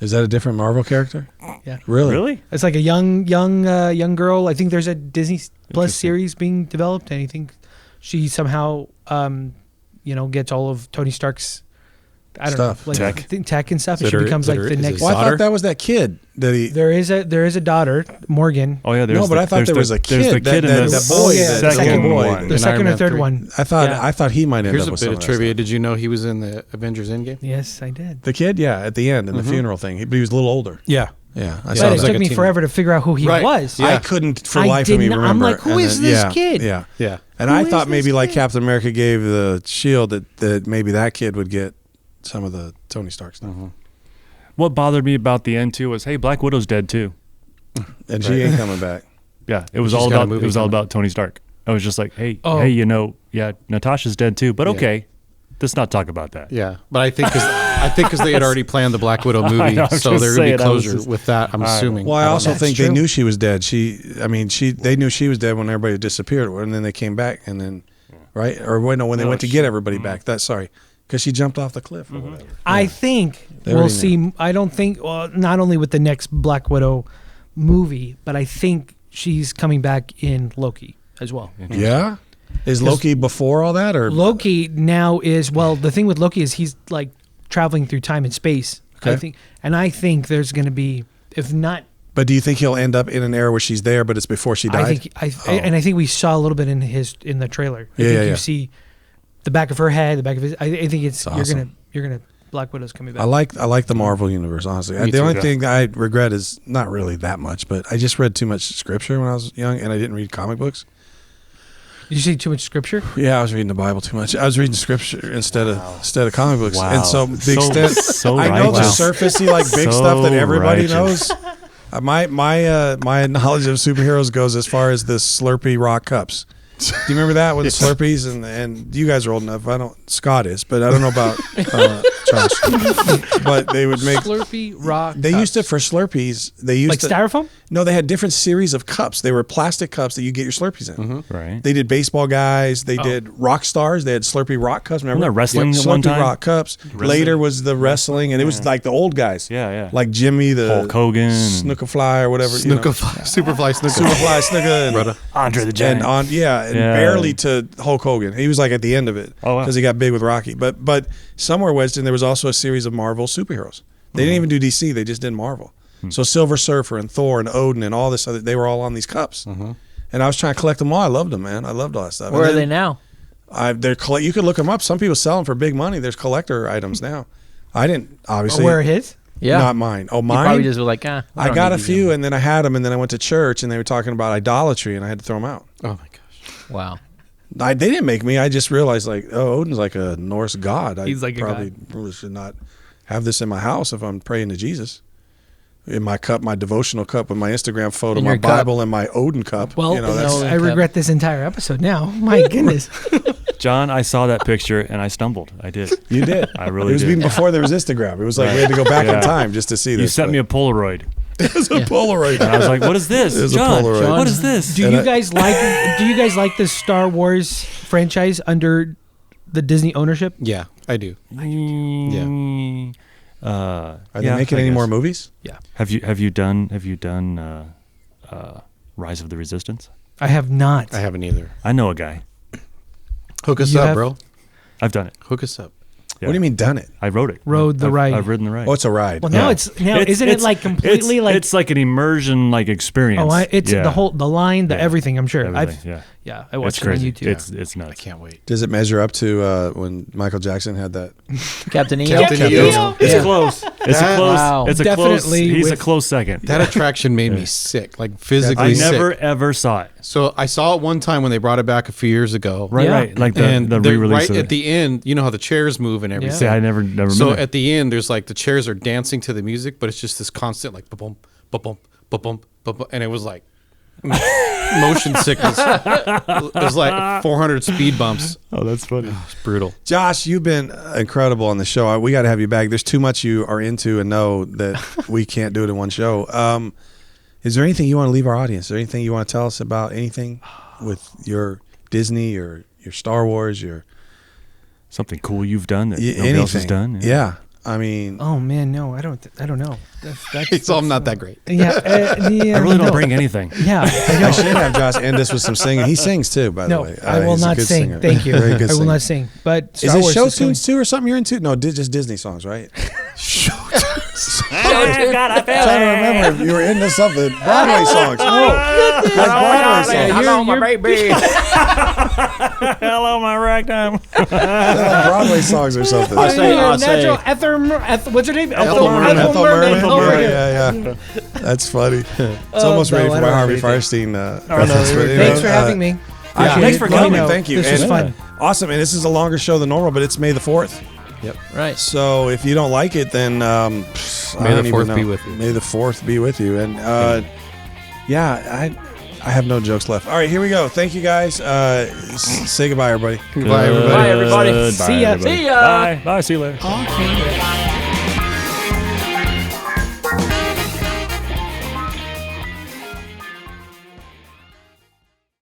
Speaker 4: Is that a different Marvel character?
Speaker 3: Yeah,
Speaker 4: Really?
Speaker 2: Really?
Speaker 3: it's like a young girl. I think there's a Disney Plus
Speaker 2: Interesting.
Speaker 3: series being developed, and I think she somehow, gets all of Tony Stark's. I don't
Speaker 4: Stuff.
Speaker 3: know, like
Speaker 2: Tech.
Speaker 3: tech and stuff.
Speaker 1: Is
Speaker 3: And she
Speaker 1: it her-
Speaker 3: becomes
Speaker 1: is it
Speaker 3: like
Speaker 1: her-
Speaker 3: the
Speaker 1: is it
Speaker 3: next.
Speaker 1: his
Speaker 4: Well, I
Speaker 1: daughter?
Speaker 4: thought that was that kid that he.
Speaker 3: There is a daughter, Morgan.
Speaker 2: Oh yeah, there's
Speaker 4: No, but I thought
Speaker 2: there's
Speaker 4: there was a
Speaker 2: there's the
Speaker 4: kid,
Speaker 2: kid
Speaker 4: that
Speaker 2: in the
Speaker 4: boy,
Speaker 3: the second
Speaker 4: boy.
Speaker 2: one.
Speaker 3: The
Speaker 1: in
Speaker 3: second
Speaker 1: Iron
Speaker 3: or
Speaker 1: Man
Speaker 3: third
Speaker 1: 3.
Speaker 3: one.
Speaker 4: I thought
Speaker 3: Yeah.
Speaker 4: he might end
Speaker 1: Here's
Speaker 4: up
Speaker 1: a
Speaker 4: with
Speaker 1: bit
Speaker 4: some
Speaker 1: of
Speaker 4: that
Speaker 1: trivia.
Speaker 4: stuff.
Speaker 1: Did you know he was in the Avengers Endgame?
Speaker 3: Yes, I did.
Speaker 4: The kid, yeah, at the end in the funeral thing, but he was a little older.
Speaker 1: Yeah.
Speaker 4: Yeah,
Speaker 3: But
Speaker 4: sounds
Speaker 3: it
Speaker 4: like
Speaker 3: took
Speaker 4: a
Speaker 3: me
Speaker 4: teen-
Speaker 3: forever to figure out who he
Speaker 7: Right.
Speaker 3: was.
Speaker 7: Yeah.
Speaker 4: I couldn't for
Speaker 3: I
Speaker 4: life of me
Speaker 3: didn't- I'm
Speaker 4: remember.
Speaker 3: like, who
Speaker 4: And
Speaker 3: is
Speaker 4: then-
Speaker 3: this
Speaker 4: yeah,
Speaker 3: kid?
Speaker 4: Yeah.
Speaker 7: Yeah.
Speaker 4: And
Speaker 3: Who
Speaker 4: I
Speaker 3: is
Speaker 4: thought maybe
Speaker 3: this
Speaker 4: like
Speaker 3: kid?
Speaker 4: Captain America gave the shield that maybe that kid would get some of the Tony Stark stuff.
Speaker 2: What bothered me about the end too was, hey, Black Widow's dead too.
Speaker 4: And she ain't coming back.
Speaker 2: Yeah, it was
Speaker 7: She's
Speaker 2: all
Speaker 7: got a
Speaker 2: about
Speaker 7: movie
Speaker 2: all
Speaker 7: coming.
Speaker 2: about Tony Stark. I was just like, hey,
Speaker 3: Oh.
Speaker 2: hey, Natasha's dead too, but okay, let's not talk about that.
Speaker 7: Yeah, but I think because they had already planned the Black Widow movie,
Speaker 2: know, I'm
Speaker 7: so
Speaker 2: just
Speaker 7: there would be
Speaker 2: saying, I was
Speaker 7: closure
Speaker 2: just-
Speaker 7: with that. I'm assuming.
Speaker 4: Well, I also
Speaker 3: That's
Speaker 4: think they
Speaker 3: true.
Speaker 4: knew she was dead. They knew she was dead when everybody disappeared, and then they came back, and then, right? Or when they went to get everybody back. Because she jumped off the cliff or whatever.
Speaker 3: I think
Speaker 4: They
Speaker 3: we'll
Speaker 4: already
Speaker 3: see. I don't think, well, not only with the next Black Widow movie, but I think she's coming back in Loki as well.
Speaker 4: Yeah? Is Loki before all that, or
Speaker 3: Loki now is, well, the thing with Loki is he's like traveling through time and space.
Speaker 4: Okay.
Speaker 3: I think there's going to be, if not,
Speaker 4: But do you think he'll end up in an era where she's there, but it's before she died?
Speaker 3: I think we saw a little bit in the trailer. I
Speaker 4: Yeah,
Speaker 3: think
Speaker 4: yeah.
Speaker 3: you see the back of her head, the back of his. I think it's
Speaker 4: That's awesome.
Speaker 3: you're gonna Black Widow's coming back.
Speaker 4: I like the Marvel universe, honestly.
Speaker 7: Me
Speaker 4: The
Speaker 7: too,
Speaker 4: only
Speaker 7: yeah.
Speaker 4: thing I regret is not really that much, but I just read too much scripture when I was young, and I didn't read comic books.
Speaker 3: Did you see too much scripture?
Speaker 4: Yeah, I was reading the Bible too much. I was reading scripture instead of comic books,
Speaker 2: Wow.
Speaker 4: and so the
Speaker 2: So-
Speaker 4: extent
Speaker 2: so
Speaker 4: I know the
Speaker 2: righteous.
Speaker 4: surfacey like big
Speaker 2: So
Speaker 4: stuff that everybody
Speaker 2: righteous.
Speaker 4: knows. My knowledge of superheroes goes as far as the Slurpee rock cups. Do you remember that with the Slurpees? And you guys are old enough. Scott is, but I don't know about Josh. But they would make.
Speaker 3: Slurpee rock.
Speaker 4: They used to for Slurpees. They used
Speaker 3: like
Speaker 4: to,
Speaker 3: styrofoam.
Speaker 4: No, they had different series of cups. They were plastic cups that you get your Slurpees in.
Speaker 3: Mm-hmm.
Speaker 2: Right.
Speaker 4: They did baseball guys.
Speaker 3: Oh.
Speaker 4: They did rock stars. They had Slurpee rock cups. Remember
Speaker 2: Wasn't there wrestling
Speaker 4: Yep,
Speaker 2: at one
Speaker 4: Slurpee
Speaker 2: time?
Speaker 4: rock cups. Later was the wrestling, and it was like the old guys.
Speaker 2: Yeah, yeah.
Speaker 4: Like Jimmy the
Speaker 2: Hulk Hogan and-
Speaker 4: Snookerfly or whatever.
Speaker 7: Superfly Snooker.
Speaker 4: Superfly Snooker.
Speaker 7: Brother.
Speaker 2: Andre the
Speaker 4: And
Speaker 2: Giant.
Speaker 4: and
Speaker 2: Yeah.
Speaker 4: barely to Hulk Hogan. He was like at the end of it
Speaker 2: Oh, wow.
Speaker 4: because he got big with Rocky. But somewhere Weston there was also a series of Marvel superheroes. They didn't even do DC. They just did Marvel. So Silver Surfer and Thor and Odin and all this other, they were all on these cups. And I was trying to collect them all. I loved them, man. I loved all that stuff.
Speaker 6: Where
Speaker 4: And
Speaker 6: are they
Speaker 4: then
Speaker 6: now?
Speaker 4: you could look them up. Some people sell them for big money. There's collector items now. I didn't obviously.
Speaker 3: Where are his?
Speaker 6: Yeah.
Speaker 4: Not mine. Oh,
Speaker 6: You probably
Speaker 4: mine.
Speaker 6: just were like,
Speaker 4: I
Speaker 6: don't
Speaker 4: got
Speaker 6: need
Speaker 4: a
Speaker 6: these
Speaker 4: few,
Speaker 6: anymore.
Speaker 4: and then I had them, and then I went to church, and they were talking about idolatry, and I had to throw them out.
Speaker 7: Oh my gosh.
Speaker 6: Wow.
Speaker 4: They didn't make me. I just realized, like, oh, Odin's like a Norse god.
Speaker 3: He's like a
Speaker 4: probably really should not have this in my house if I'm praying to Jesus. In my cup, my devotional cup with my Instagram photo,
Speaker 6: In
Speaker 4: my
Speaker 6: your cup.
Speaker 4: Bible, and my Odin cup.
Speaker 3: Well,
Speaker 4: that's
Speaker 3: I regret this entire episode now. My goodness.
Speaker 2: John, I saw that picture and I stumbled. I did.
Speaker 4: you did.
Speaker 2: I really
Speaker 4: It was
Speaker 2: did.
Speaker 4: even before there was Instagram. It was like we had to go back in
Speaker 2: Yeah.
Speaker 4: time just to see this.
Speaker 2: You sent
Speaker 4: but-
Speaker 2: me a Polaroid.
Speaker 4: It was a Polaroid.
Speaker 2: And I was like, what is this?
Speaker 4: It was a
Speaker 2: John,
Speaker 4: Polaroid.
Speaker 2: what is this?
Speaker 3: Do you guys like the Star Wars franchise under the Disney ownership?
Speaker 7: Yeah, I do.
Speaker 4: Are they making any more movies?
Speaker 3: Yeah.
Speaker 2: Have you done Rise of the Resistance?
Speaker 3: I have not.
Speaker 7: I haven't either.
Speaker 2: I know a guy.
Speaker 7: Hook us
Speaker 3: You
Speaker 7: up,
Speaker 3: have-
Speaker 7: bro.
Speaker 2: I've done it.
Speaker 7: Hook us up.
Speaker 2: Yeah.
Speaker 4: What do you mean done it?
Speaker 2: I wrote it.
Speaker 3: Rode the ride.
Speaker 2: I've ridden the ride.
Speaker 4: Oh, it's a ride.
Speaker 3: Well, now isn't it like completely like
Speaker 2: It's like an immersion like experience.
Speaker 3: it's
Speaker 2: Yeah.
Speaker 3: the line, the
Speaker 2: Yeah.
Speaker 3: everything. I'm sure.
Speaker 2: Everything, yeah.
Speaker 3: I watched
Speaker 2: It's
Speaker 3: it on
Speaker 2: crazy.
Speaker 3: YouTube.
Speaker 2: It's nuts.
Speaker 7: I can't wait.
Speaker 4: Does it measure up to when Michael Jackson had that?
Speaker 6: Captain EO.
Speaker 7: Captain EO.
Speaker 2: It's
Speaker 6: Yeah.
Speaker 2: close. It's a close.
Speaker 6: Wow.
Speaker 2: It's a
Speaker 3: Definitely
Speaker 2: close. He's a
Speaker 3: with-
Speaker 2: close second.
Speaker 7: That attraction made me sick, like physically
Speaker 2: I
Speaker 7: sick.
Speaker 2: never ever saw it.
Speaker 7: So I saw it one time when they brought it back a few years ago.
Speaker 2: Right,
Speaker 3: Yeah.
Speaker 2: right. Like
Speaker 7: And
Speaker 2: the
Speaker 7: they're
Speaker 2: re-release
Speaker 7: right
Speaker 2: of
Speaker 7: at
Speaker 2: it.
Speaker 7: the end, you know how the chairs move and everything.
Speaker 2: See, I never
Speaker 7: So
Speaker 2: remember.
Speaker 7: at the end, there's like the chairs are dancing to the music, but it's just this constant like ba-bum, ba-bum, ba-bum, ba-bum, and it was like motion sickness. There's like 400 speed bumps.
Speaker 2: Oh, that's funny.
Speaker 7: It's brutal.
Speaker 4: Josh, you've been incredible on the show. We got to have you back. There's too much you are into and know that we can't do it in one show. Is there anything you want to leave our audience? Is there anything you want to tell us about anything with your Disney or your Star Wars, your
Speaker 2: Something cool you've done that nobody
Speaker 4: anything?
Speaker 2: else has done.
Speaker 4: Yeah. I mean,
Speaker 3: Oh man, no, I don't know.
Speaker 7: So I'm not that great.
Speaker 3: Yeah,
Speaker 2: I really don't bring anything.
Speaker 3: Yeah, I
Speaker 4: I
Speaker 3: know.
Speaker 4: should have Josh end us with some singing. He sings too, by the
Speaker 3: No,
Speaker 4: way.
Speaker 3: I will
Speaker 4: He's a
Speaker 3: not
Speaker 4: good
Speaker 3: sing.
Speaker 4: singer.
Speaker 3: Thank you.
Speaker 4: Very good
Speaker 3: I will
Speaker 4: singer.
Speaker 3: not sing. But
Speaker 4: Is
Speaker 3: Star
Speaker 4: it
Speaker 3: Wars
Speaker 4: show
Speaker 3: is doing-
Speaker 4: tunes too or something you're into? No, just Disney songs, right?
Speaker 2: I've got a
Speaker 4: I'm trying to remember if you were into something. Broadway songs. Oh, Broadway songs.
Speaker 6: Hello, my baby.
Speaker 2: Hello, my ragtime.
Speaker 4: They're like Broadway songs or something.
Speaker 6: I'll say-
Speaker 3: Natural what's her name?
Speaker 4: Ethel Merman.
Speaker 3: Oh, my God.
Speaker 4: Yeah. That's funny. It's almost
Speaker 3: no,
Speaker 4: ready
Speaker 3: I
Speaker 4: for
Speaker 3: don't
Speaker 4: my
Speaker 3: have
Speaker 4: Harvey
Speaker 3: anything.
Speaker 4: Firestein.
Speaker 2: no,
Speaker 3: Thanks for having me.
Speaker 4: Yeah, thanks for coming. Thank you.
Speaker 3: This was
Speaker 4: And-
Speaker 3: fun.
Speaker 4: Awesome. And this is a longer show than normal, but it's May the 4th.
Speaker 6: Right.
Speaker 4: So if you don't like it, then
Speaker 7: May the 4th be with you.
Speaker 4: May the 4th be with you. And I have no jokes left. All right, here we go. Thank you guys. Say goodbye, everybody.
Speaker 7: Goodbye, everybody.
Speaker 6: Bye, everybody.
Speaker 2: Goodbye,
Speaker 3: See ya.
Speaker 2: everybody.
Speaker 6: See ya.
Speaker 2: Bye. Bye. See you later.
Speaker 3: Okay.